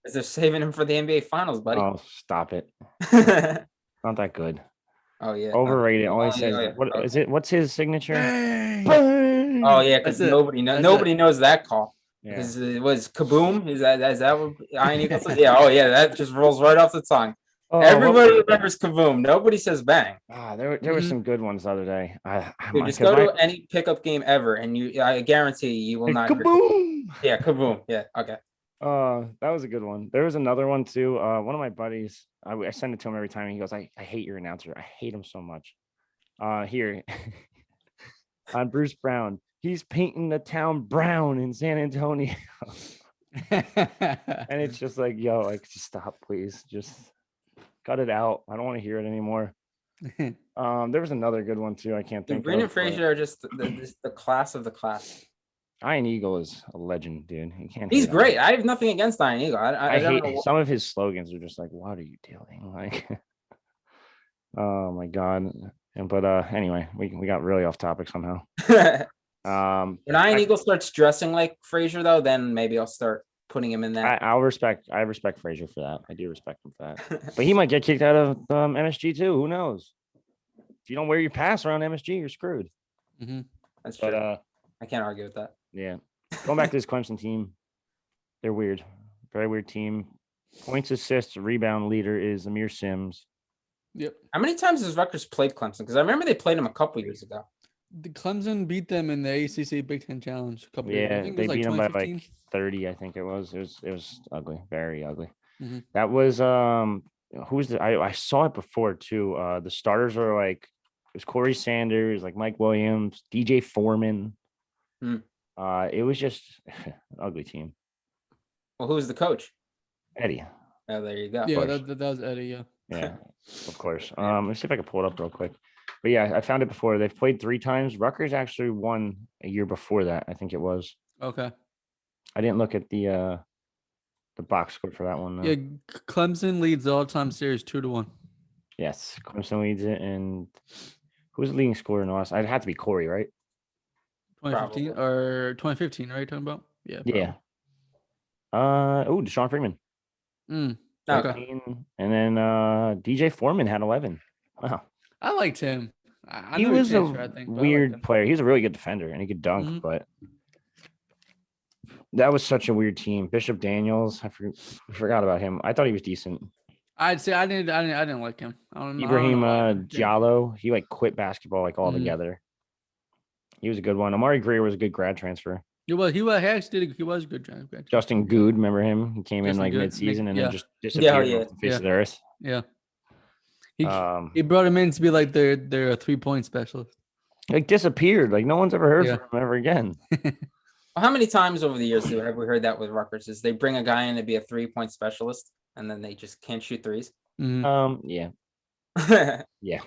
[SPEAKER 4] Is they're saving him for the NBA Finals, buddy?
[SPEAKER 1] Oh, stop it. Not that good.
[SPEAKER 4] Oh yeah.
[SPEAKER 1] Overrated. Always says what is it? What's his signature?
[SPEAKER 3] Bang!
[SPEAKER 4] Oh yeah, because nobody knows that call.
[SPEAKER 1] Yeah.
[SPEAKER 4] Because it was kaboom. Is that what Iron Eagle says? Yeah. Oh yeah, that just rolls right off the tongue. Oh, everybody remembers kaboom. Nobody says bang.
[SPEAKER 1] There were some good ones the other day.
[SPEAKER 4] Dude, just go to any pickup game ever, and I guarantee you will not.
[SPEAKER 1] Kaboom!
[SPEAKER 4] Yeah, kaboom. Yeah, okay.
[SPEAKER 1] That was a good one. There was another one too. One of my buddies, I send it to him every time. And he goes, I hate your announcer. I hate him so much. Here on Bruce Brown, he's painting the town brown in San Antonio. And it's just like, yo, like, just stop, please. Just cut it out. I don't want to hear it anymore. There was another good one too. I can't think.
[SPEAKER 4] Brendan Fraser are just the class of the class.
[SPEAKER 1] Iron Eagle is a legend, dude.
[SPEAKER 4] He's great. I have nothing against Iron Eagle. I
[SPEAKER 1] hate some of his slogans are just like, what are you doing? Like, oh my god. But anyway, we got really off topic somehow.
[SPEAKER 4] When Iron Eagle starts dressing like Fraser, though, then maybe I'll start putting him in that.
[SPEAKER 1] I respect Fraser for that. I do respect him for that. But he might get kicked out of true too. Who knows? If you don't wear your pass around MSG, you're screwed.
[SPEAKER 4] That's true. But I can't argue with that.
[SPEAKER 1] Yeah. Going back to this Clemson team, they're weird. Very weird team. Points, assists, rebound leader is Amir Sims.
[SPEAKER 3] Yep.
[SPEAKER 4] How many times has Rutgers played Clemson? Because I remember they played them a couple years ago.
[SPEAKER 3] The Clemson beat them in the ACC Big Ten Challenge a couple years ago. I
[SPEAKER 1] Yeah,
[SPEAKER 3] think it
[SPEAKER 1] they
[SPEAKER 3] was like
[SPEAKER 1] beat them by
[SPEAKER 3] 2015.
[SPEAKER 1] like 30. I think it was. It was ugly, very ugly.
[SPEAKER 3] Mhm.
[SPEAKER 1] That was who's the I saw it before too. The starters were like it was Corey Sanders, like Mike Williams, DJ Foreman.
[SPEAKER 4] Hmm.
[SPEAKER 1] It was just an ugly team.
[SPEAKER 4] Well, who's the coach?
[SPEAKER 1] Eddie.
[SPEAKER 4] Oh, there you go.
[SPEAKER 3] Yeah, that was Eddie. Yeah.
[SPEAKER 1] Yeah, of course. Let's see if I can pull it up real quick. But yeah, I found it before. They've played 3 times. Rutgers actually won a year before that. I think it was.
[SPEAKER 3] Okay.
[SPEAKER 1] I didn't look at the box score for that one. Though.
[SPEAKER 3] Yeah, Clemson leads the all-time series 2-1.
[SPEAKER 1] Yes, Clemson leads it, and who's the leading scorer in the last? I'd have to be Corey, right?
[SPEAKER 3] 2015
[SPEAKER 4] Probably.
[SPEAKER 3] or 2015, right? Talking about? Yeah.
[SPEAKER 1] Yeah. Deshaun Freeman.
[SPEAKER 3] Okay.
[SPEAKER 1] 13, and then DJ Foreman had 11. Wow.
[SPEAKER 3] I liked him. I
[SPEAKER 1] He
[SPEAKER 3] know
[SPEAKER 1] was a
[SPEAKER 3] transfer, I think, but I liked
[SPEAKER 1] weird
[SPEAKER 3] him.
[SPEAKER 1] player. He was a really good defender, and he could dunk,
[SPEAKER 3] Mhm.
[SPEAKER 1] but that was such a weird team. Bishop Daniels, I forgot about him. I thought he was decent.
[SPEAKER 3] I'd say I didn't like him. I don't
[SPEAKER 1] Ibrahim
[SPEAKER 3] know why, but yeah.
[SPEAKER 1] Diallo, he like quit basketball like
[SPEAKER 3] Mhm.
[SPEAKER 1] altogether. He was a good one. Amari Greer was a good grad transfer.
[SPEAKER 3] He actually did. He was a good transfer.
[SPEAKER 1] Justin Good, remember him? He came in
[SPEAKER 3] Justin
[SPEAKER 1] like
[SPEAKER 3] Good,
[SPEAKER 1] mid-season and
[SPEAKER 3] yeah.
[SPEAKER 1] then just disappeared
[SPEAKER 4] Yeah.
[SPEAKER 1] off the face of the earth.
[SPEAKER 3] Yeah. He brought him in to be like their 3-point specialist.
[SPEAKER 1] Like disappeared. Like no one's ever heard
[SPEAKER 3] Yeah.
[SPEAKER 1] from him ever again.
[SPEAKER 4] Well, how many times over the years have we heard that with Rutgers? Is they bring a guy in to be a 3-point specialist and then they just can't shoot threes?
[SPEAKER 3] Mhm.
[SPEAKER 1] Yeah. Yeah.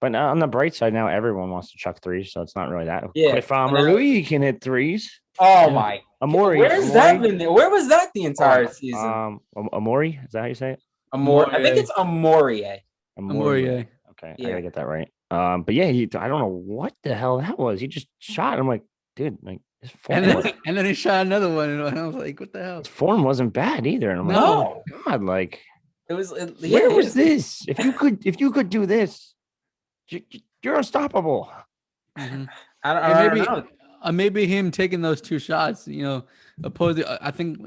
[SPEAKER 1] But on the bright side, now everyone wants to chuck threes, so it's not really that.
[SPEAKER 4] Yeah.
[SPEAKER 1] Cliff Amarui can hit threes.
[SPEAKER 4] Oh
[SPEAKER 3] Yeah.
[SPEAKER 4] my!
[SPEAKER 1] Amori.
[SPEAKER 4] Where's that been there? Where was that the entire season?
[SPEAKER 1] Amori, is that how you say it?
[SPEAKER 4] I think it's Amorie.
[SPEAKER 3] Amorie.
[SPEAKER 1] Okay,
[SPEAKER 4] Yeah.
[SPEAKER 1] I gotta get that right. But yeah, I don't know what the hell that was. He just shot. I'm like, dude, like his form,
[SPEAKER 3] And then he shot another one, and I was like, "What the hell?"
[SPEAKER 1] his form wasn't bad either. And I'm like,
[SPEAKER 4] No.
[SPEAKER 1] oh God, like
[SPEAKER 4] It was.
[SPEAKER 1] where was this? If you could do this, you're unstoppable.
[SPEAKER 3] Mhm.
[SPEAKER 4] I don't know.
[SPEAKER 3] Maybe him taking those 2 shots, opposing. I think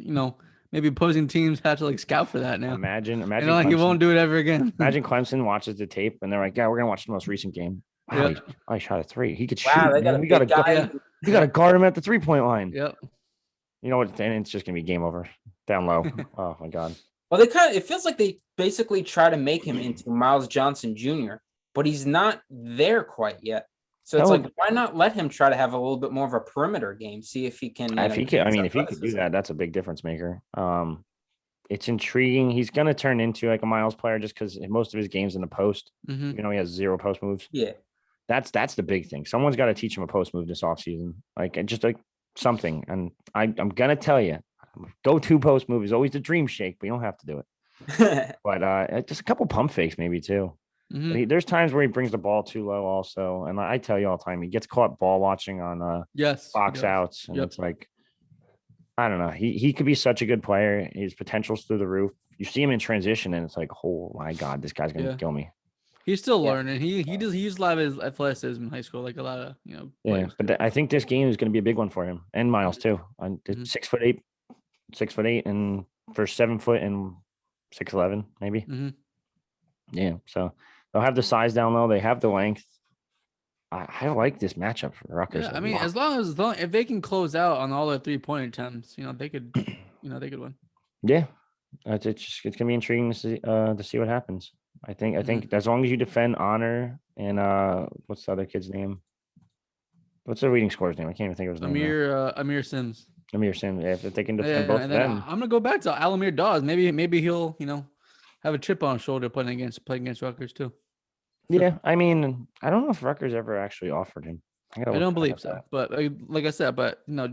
[SPEAKER 3] maybe opposing teams have to like scout for that now.
[SPEAKER 1] Imagine
[SPEAKER 3] He won't do it ever again.
[SPEAKER 1] Imagine Clemson watches the tape and they're like, yeah, we're gonna watch the most recent game. Wow,
[SPEAKER 3] Yeah.
[SPEAKER 1] I shot a 3. He could
[SPEAKER 4] Wow,
[SPEAKER 1] shoot.
[SPEAKER 4] they got
[SPEAKER 1] Man.
[SPEAKER 4] a
[SPEAKER 1] We
[SPEAKER 4] big
[SPEAKER 1] gotta
[SPEAKER 4] guy.
[SPEAKER 1] we gotta guard him at the 3-point line.
[SPEAKER 3] Yep.
[SPEAKER 1] You know what? And it's just gonna be game over down low. Oh my God.
[SPEAKER 4] Well, it feels like they basically try to make him into Miles Johnson Jr., but he's not there quite yet. So it's like, why not let him try to have a little bit more of a perimeter game? See if he can.
[SPEAKER 1] If he could do that, that's a big difference maker. It's intriguing. He's gonna turn into like a Miles player just because most of his games in the post.
[SPEAKER 3] Mhm.
[SPEAKER 1] He has 0 post moves.
[SPEAKER 4] Yeah.
[SPEAKER 1] That's the big thing. Someone's got to teach him a post move this offseason. Like just like something. And I'm gonna tell you, go-to post move is always the dream shake, but you don't have to do it. But just a couple pump fakes maybe too.
[SPEAKER 3] Mhm.
[SPEAKER 1] There's times where he brings the ball too low also. And I tell you all the time, he gets caught ball watching on
[SPEAKER 3] Yes.
[SPEAKER 1] box outs. And
[SPEAKER 3] Yep.
[SPEAKER 1] it's like, I don't know. He could be such a good player. His potential's through the roof. You see him in transition and it's like, oh my God, this guy's gonna kill me.
[SPEAKER 3] He's still learning. He used a lot of his athleticism in high school, like a lot of
[SPEAKER 1] Yeah, but I think this game is going to be a big one for him and Miles too. 6'8", 6'8", and for 7 foot and 6'11", maybe.
[SPEAKER 3] Mm-hmm.
[SPEAKER 1] Yeah, so they'll have the size down low. They have the length. I like this matchup for Rutgers.
[SPEAKER 3] Yeah, I mean, as long as if they can close out on all their 3-point attempts, they could, they could win.
[SPEAKER 1] Yeah, it's gonna be intriguing to see what happens. I think as long as you defend Honor and what's the other kid's name? What's the reading scorer's name? I can't even think of his name.
[SPEAKER 3] Amir Sims.
[SPEAKER 1] Amir Sims. Yeah, if they can defend both of them.
[SPEAKER 3] I'm gonna go back to Alamir Dawes. Maybe he'll have a chip on his shoulder playing against Rutgers too.
[SPEAKER 1] Yeah, I mean, I don't know if Rutgers ever actually offered him.
[SPEAKER 3] I don't believe so, but like I said,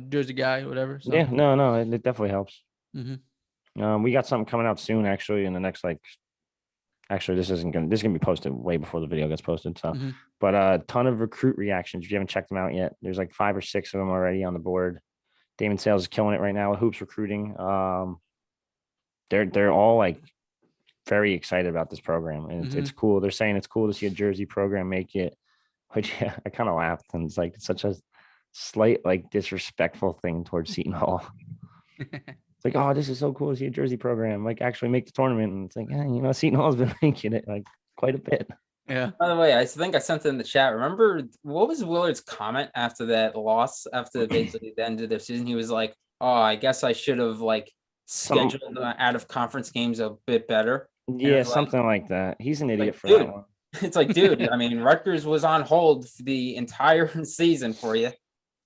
[SPEAKER 3] Jersey guy, whatever. So.
[SPEAKER 1] Yeah, no, it definitely helps.
[SPEAKER 3] Mm-hmm.
[SPEAKER 1] We got something coming out soon, actually, in the next Actually, this is gonna be posted way before the video gets posted. So, but a ton of recruit reactions. If you haven't checked them out yet, there's like 5 or 6 of them already on the board. Damon Sales is killing it right now with hoops recruiting. They're all like very excited about this program, and it's cool. They're saying it's cool to see a Jersey program make it. Which I kind of laughed, and it's such a slight like disrespectful thing towards Seton Hall. It's like, oh, this is so cool to see a Jersey program like actually make the tournament. And it's like, Seton Hall's been making it like quite a bit.
[SPEAKER 3] Yeah.
[SPEAKER 4] By the way, I think I sent it in the chat. Remember what was Willard's comment after that loss, after basically the end of their season? He was like, "Oh, I guess I should have like scheduled out of conference games a bit better."
[SPEAKER 1] Yeah, something like that. He's an idiot
[SPEAKER 4] like,
[SPEAKER 1] for
[SPEAKER 4] dude,
[SPEAKER 1] that one.
[SPEAKER 4] It's like, dude, I mean, Rutgers was on hold for the entire season for you.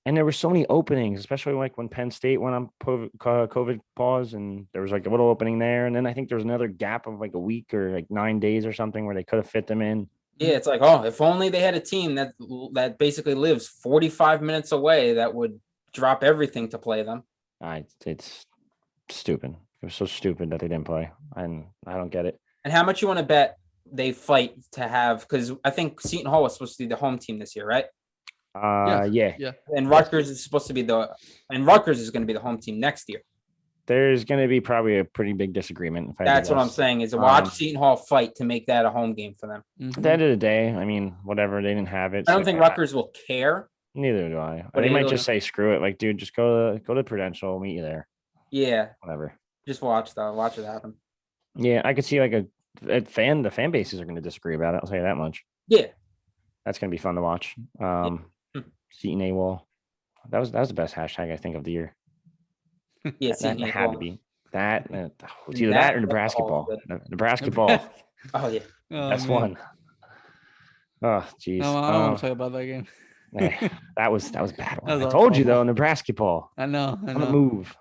[SPEAKER 1] And there were so many openings, especially like when Penn State went on COVID pause, and there was like a little opening there. And then I think there was another gap of like a week or like 9 days or something where they could have fit them in.
[SPEAKER 4] Yeah, it's like, oh, if only they had a team that basically lives 45 minutes away that would drop everything to play them.
[SPEAKER 1] It's stupid. It was so stupid that they didn't play. And I don't get it.
[SPEAKER 4] And how much you want to bet they fight to have, because I think Seton Hall was supposed to be the home team this year, right?
[SPEAKER 1] Yeah.
[SPEAKER 4] And Rutgers is supposed to be Rutgers is going to be the home team next year.
[SPEAKER 1] There's going to be probably a pretty big disagreement.
[SPEAKER 4] That's what I'm saying, is to watch Seton Hall fight to make that a home game for them.
[SPEAKER 1] At the end of the day, I mean, whatever, they didn't have it.
[SPEAKER 4] I don't think Rutgers will care.
[SPEAKER 1] Neither do I. But they might just say, screw it. Like, dude, just go to Prudential. We'll meet you there.
[SPEAKER 4] Yeah.
[SPEAKER 1] Whatever.
[SPEAKER 4] Just watch it happen.
[SPEAKER 1] Yeah, I could see like the fan bases are going to disagree about it. I'll tell you that much.
[SPEAKER 4] Yeah.
[SPEAKER 1] That's going to be fun to watch. Seton AWOL. That was the best hashtag I think of the year.
[SPEAKER 4] Yeah,
[SPEAKER 1] that had to be that. It's either that or Nebraska ball. Nebraska ball.
[SPEAKER 4] Oh yeah,
[SPEAKER 1] that's one. Oh jeez.
[SPEAKER 3] No, I don't want to talk about that game.
[SPEAKER 1] that was bad. I told you though, Nebraska ball.
[SPEAKER 3] I know.
[SPEAKER 1] On the move.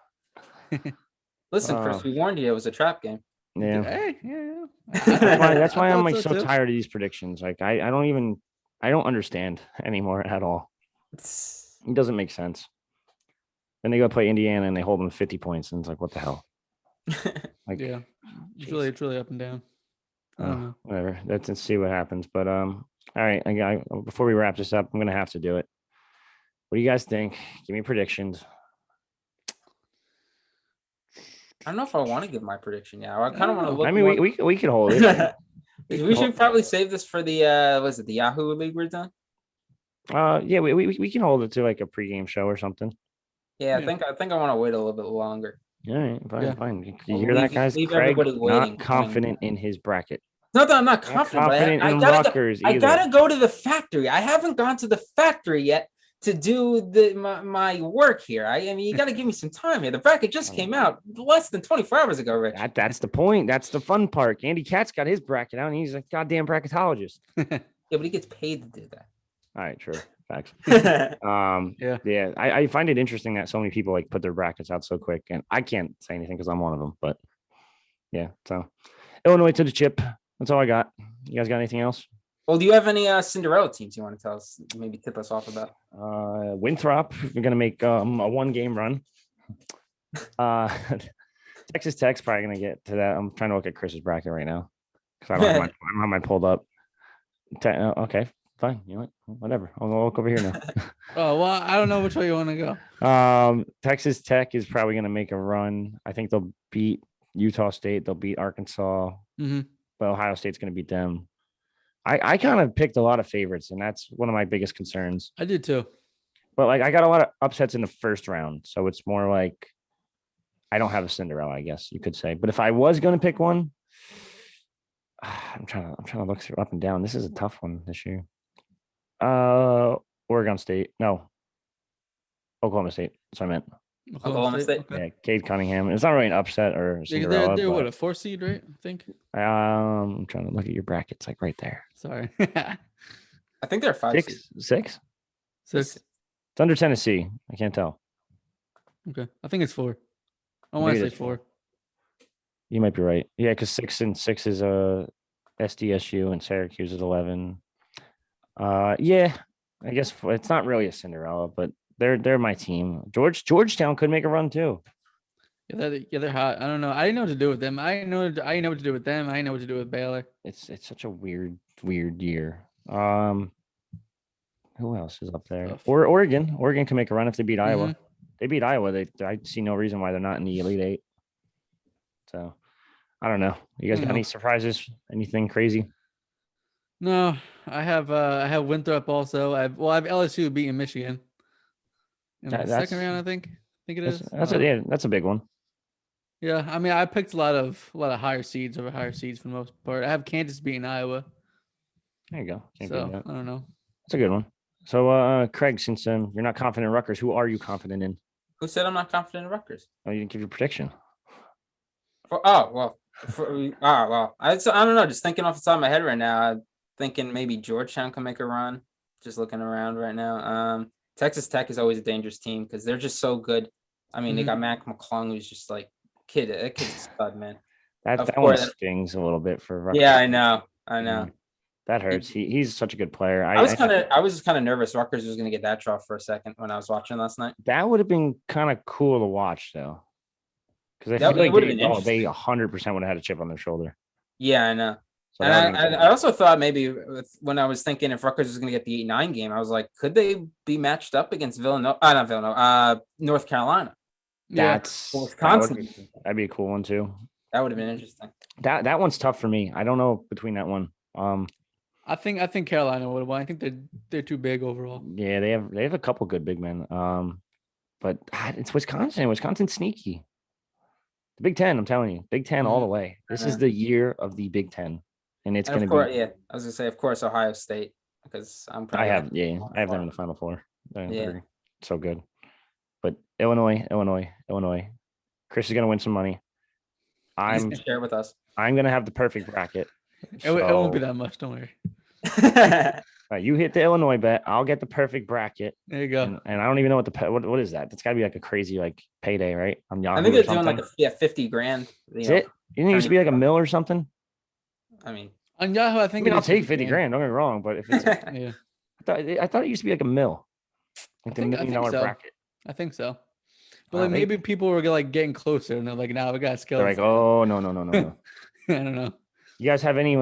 [SPEAKER 4] Listen, Chris, we warned you. It was a trap game.
[SPEAKER 1] Yeah.
[SPEAKER 3] Hey, yeah.
[SPEAKER 1] That's why I'm like so tired of these predictions. Like I don't understand anymore at all. It doesn't make sense. Then they go play Indiana and they hold them 50 points, and it's like, what the hell? Like,
[SPEAKER 3] yeah, it's really up and down. I don't know.
[SPEAKER 1] Whatever. Let's see what happens. But all right, before we wrap this up, I'm gonna have to do it. What do you guys think? Give me predictions.
[SPEAKER 4] I don't know if I want to give my prediction now. I kind of want to look.
[SPEAKER 1] I mean, we could hold it.
[SPEAKER 4] We should probably save this for the was it the Yahoo League we're done?
[SPEAKER 1] Yeah, we can hold it to like a pregame show or something.
[SPEAKER 4] Yeah, I think I want to wait a little bit longer.
[SPEAKER 1] All right, fine. You hear that, guys? Craig not confident in his bracket.
[SPEAKER 4] Not that I'm not confident, but I gotta go to the factory. I haven't gone to the factory yet to do my work here. I mean, you got to give me some time here. The bracket just came out less than 24 hours ago, Rich.
[SPEAKER 1] That's the point. That's the fun part. Andy Katz got his bracket out, and he's a goddamn bracketologist.
[SPEAKER 4] Yeah, but he gets paid to do that.
[SPEAKER 1] All right, true. Facts.
[SPEAKER 3] Yeah.
[SPEAKER 1] I find it interesting that so many people like put their brackets out so quick, and I can't say anything because I'm one of them. But yeah, so Illinois to the chip. That's all I got. You guys got anything else?
[SPEAKER 4] Well, do you have any Cinderella teams you want to tell us? Maybe tip us off about.
[SPEAKER 1] Winthrop, we're gonna make a 1-game run. Texas Tech's probably gonna get to that. I'm trying to look at Chris's bracket right now because I don't have mine pulled up. Okay. Fine, you know what? Whatever. I'll look over here now.
[SPEAKER 3] Oh well, I don't know which way you want to go.
[SPEAKER 1] Texas Tech is probably going to make a run. I think they'll beat Utah State. They'll beat Arkansas.
[SPEAKER 3] Mm-hmm.
[SPEAKER 1] But Ohio State's going to beat them. I kind of picked a lot of favorites, and that's one of my biggest concerns.
[SPEAKER 3] I did too.
[SPEAKER 1] But like I got a lot of upsets in the first round, so it's more like I don't have a Cinderella, I guess you could say. But if I was going to pick one, I'm trying to look through up and down. This is a tough one this year. Oregon State. No. Oklahoma State. That's what I meant.
[SPEAKER 4] Oklahoma State.
[SPEAKER 3] Okay.
[SPEAKER 1] Yeah, Cade Cunningham. It's not really an upset or Cinderella.
[SPEAKER 3] They're what, a 4 seed, right? I think.
[SPEAKER 1] I'm trying to look at your brackets, like right there.
[SPEAKER 3] Sorry.
[SPEAKER 4] I think they're 5 seed.
[SPEAKER 1] Six.
[SPEAKER 3] Six.
[SPEAKER 1] It's under Tennessee. I can't tell.
[SPEAKER 3] Okay. I think it's 4. I want to say 4.
[SPEAKER 1] You might be right. Yeah, because 6 and 6 is SDSU and Syracuse is 11. Yeah, I guess it's not really a Cinderella, but they're my team. Georgetown could make a run too.
[SPEAKER 3] Yeah, they're hot. I don't know. I didn't know what to do with them. I know what to do with them. I know what to do with Baylor.
[SPEAKER 1] It's such a weird year. Who else is up there? Or Oregon. Oregon can make a run if they beat Iowa. They beat Iowa. I see no reason why they're not in the Elite Eight. So I don't know. You guys got any surprises? Anything crazy?
[SPEAKER 3] No, I have Winthrop also. I have LSU beating Michigan in the second round. I think it is.
[SPEAKER 1] That's a big one.
[SPEAKER 3] Yeah, I mean, I picked a lot of higher seeds over higher seeds for the most part. I have Kansas beating Iowa.
[SPEAKER 1] There you go. Can't
[SPEAKER 3] So
[SPEAKER 1] beat that.
[SPEAKER 3] I don't know.
[SPEAKER 1] That's a good one. So, Craig, since you're not confident in Rutgers, who are you confident in?
[SPEAKER 4] Who said I'm not confident in Rutgers?
[SPEAKER 1] Oh, you didn't give your prediction.
[SPEAKER 4] Well. I don't know. Just thinking off the top of my head right now, I'm thinking maybe Georgetown can make a run. Just looking around right now. Texas Tech is always a dangerous team because they're just so good. I mean, they got Mac McClung, who's just like that kid's a stud, man.
[SPEAKER 1] That one stings a little bit for Rutgers.
[SPEAKER 4] Yeah, I know.
[SPEAKER 1] That hurts. He's such a good player.
[SPEAKER 4] I was kind of nervous Rutgers was going to get that draw for a second when I was watching last night.
[SPEAKER 1] That would have been kind of cool to watch, though, because I feel like they 100% would have had a chip on their shoulder.
[SPEAKER 4] Yeah, I know. So and I also thought maybe when I was thinking if Rutgers was going to get the 8-9 game, I was like, could they be matched up against North Carolina?
[SPEAKER 1] Wisconsin. That'd be a cool one too.
[SPEAKER 4] That would have been interesting.
[SPEAKER 1] That one's tough for me. I don't know between that one.
[SPEAKER 3] I think Carolina would have won. I think they're too big overall.
[SPEAKER 1] Yeah, they have a couple good big men. But it's Wisconsin. Wisconsin's sneaky. The Big Ten, I'm telling you, Big Ten all the way. This is the year of the Big Ten, and it's going to be. Yeah,
[SPEAKER 4] I was going to say, of course, Ohio State, because I have
[SPEAKER 1] them in the Final Four. They're so good. But Illinois. Chris is going to win some money.
[SPEAKER 4] He's going to share it with us.
[SPEAKER 1] I'm going to have the perfect bracket.
[SPEAKER 3] It won't be that much. Don't worry.
[SPEAKER 1] You hit the Illinois bet. I'll get the perfect bracket.
[SPEAKER 3] There you go.
[SPEAKER 1] And I don't even know what is that? That's got to be like a crazy payday, right?
[SPEAKER 4] I think they're doing $50,000.
[SPEAKER 1] Is it? You think it used to be like $1 million or something?
[SPEAKER 4] I mean,
[SPEAKER 3] on Yahoo, I think
[SPEAKER 1] I'll take $50,000. Don't get me wrong, but if it's I thought it used to be like $1 million, like the $1 million bracket.
[SPEAKER 3] I think so. But maybe people were getting closer, and they're like, "Now we got skills."
[SPEAKER 1] They're like, "Oh no."
[SPEAKER 3] I don't know.
[SPEAKER 1] You guys have any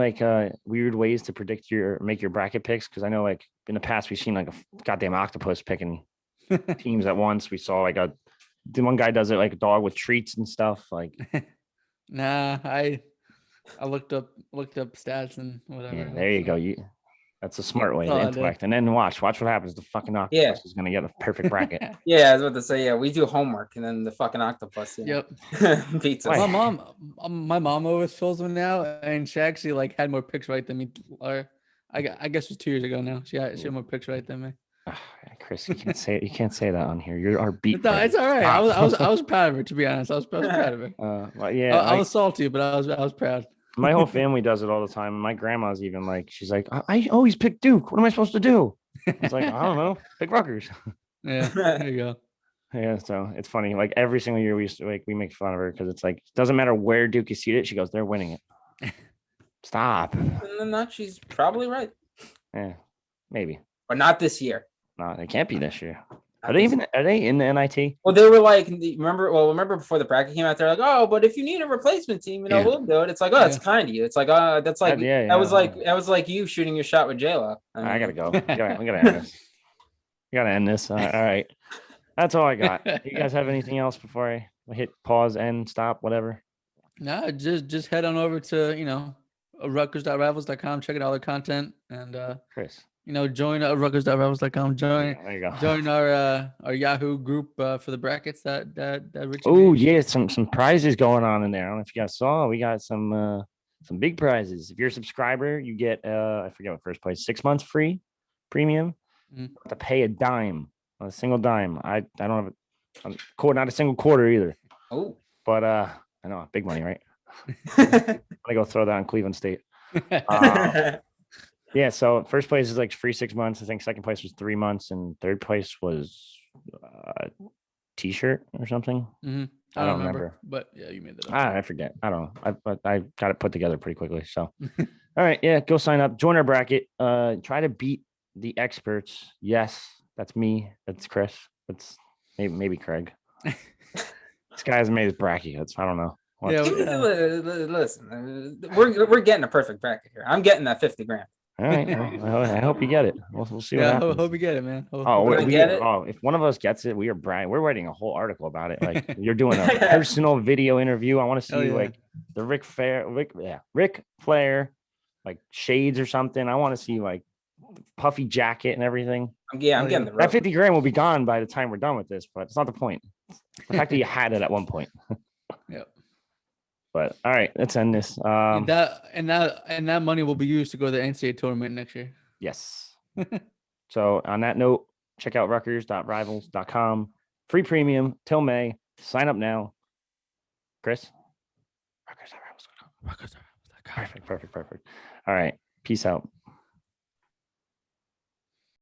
[SPEAKER 1] weird ways to predict make your bracket picks? Because I know in the past we've seen a goddamn octopus picking teams at once. We saw the one guy does it like a dog with treats and stuff.
[SPEAKER 3] Nah, I looked up stats and whatever.
[SPEAKER 1] Yeah, there you go. That's a smart way to intellect. And then watch what happens. The fucking octopus is gonna get a perfect bracket.
[SPEAKER 4] Yeah, I was about to say, we do homework, and then the fucking octopus beats us.
[SPEAKER 3] My mom always fills them now, and she actually had more picks right than me. Or I guess it was 2 years ago now. She had more picks right than me.
[SPEAKER 1] Chris, you can't say it. You can't say that on here. You're our beat.
[SPEAKER 3] No, it's all right. I was proud of her, to be honest. I was proud of her. I was salty, but I was proud.
[SPEAKER 1] My whole family does it all the time. My grandma's even she's like, I always pick Duke. What am I supposed to do? It's like, I don't know. Pick Rutgers.
[SPEAKER 3] Yeah, there you go.
[SPEAKER 1] Yeah, so it's funny. Every single year we make fun of her because it's it doesn't matter where Duke is seated. She goes, they're winning it. Stop.
[SPEAKER 4] And then she's probably right.
[SPEAKER 1] Yeah, maybe.
[SPEAKER 4] But not this year.
[SPEAKER 1] No, it can't be this year. Are they in the NIT?
[SPEAKER 4] Well, they were remember before the bracket came out, they're like, oh, but if you need a replacement team, we'll do it. It's like, oh, that's kind of you. It's like, that's like, that was like you shooting your shot with J-Lo.
[SPEAKER 1] I gotta go. We gotta end this. We gotta end this. All right. That's all I got. You guys have anything else before I hit pause, end, stop, whatever?
[SPEAKER 3] No, just head on over to, Rutgers.rivals.com, check out all their content, and
[SPEAKER 1] Chris.
[SPEAKER 3] Join Rutgers.rivals.com. Join our Yahoo group for the brackets that Richie.
[SPEAKER 1] Oh yeah, some prizes going on in there. I don't know if you guys saw. We got some big prizes. If you're a subscriber, you get I forget what first place, 6 months free premium. To pay a dime, a single dime. I don't have not a single quarter either.
[SPEAKER 4] Oh,
[SPEAKER 1] but I know, big money, right? I'm gonna go throw that on Cleveland State. Yeah, so first place is free 6 months. I think second place was 3 months, and third place was T-shirt or something.
[SPEAKER 3] Mm-hmm. I don't remember, but yeah, you made that up.
[SPEAKER 1] I forget. I don't know. I got it put together pretty quickly. So, all right, yeah, go sign up, join our bracket. Try to beat the experts. Yes, that's me. That's Chris. That's maybe Craig. This guy hasn't made his bracket yet, so I don't know.
[SPEAKER 4] Listen, we're getting a perfect bracket here. I'm getting that $50,000.
[SPEAKER 1] All right. I hope you get it. We'll see what happens.
[SPEAKER 3] I hope you get it, man.
[SPEAKER 1] If one of us gets it, we're writing a whole article about it. You're doing a personal video interview. I want to see the Ric Flair, shades or something. I want to see puffy jacket and everything.
[SPEAKER 4] I'm getting the
[SPEAKER 1] that $50,000 will be gone by the time we're done with this, but it's not the point. The fact that you had it at one point.
[SPEAKER 3] Yep.
[SPEAKER 1] But all right, let's end this.
[SPEAKER 3] And that money will be used to go to the NCAA tournament next year.
[SPEAKER 1] Yes. So on that note, check out Rutgers.rivals.com. Free premium till May. Sign up now. Chris? Rutgers.rivals.com. Perfect. All right. Peace out.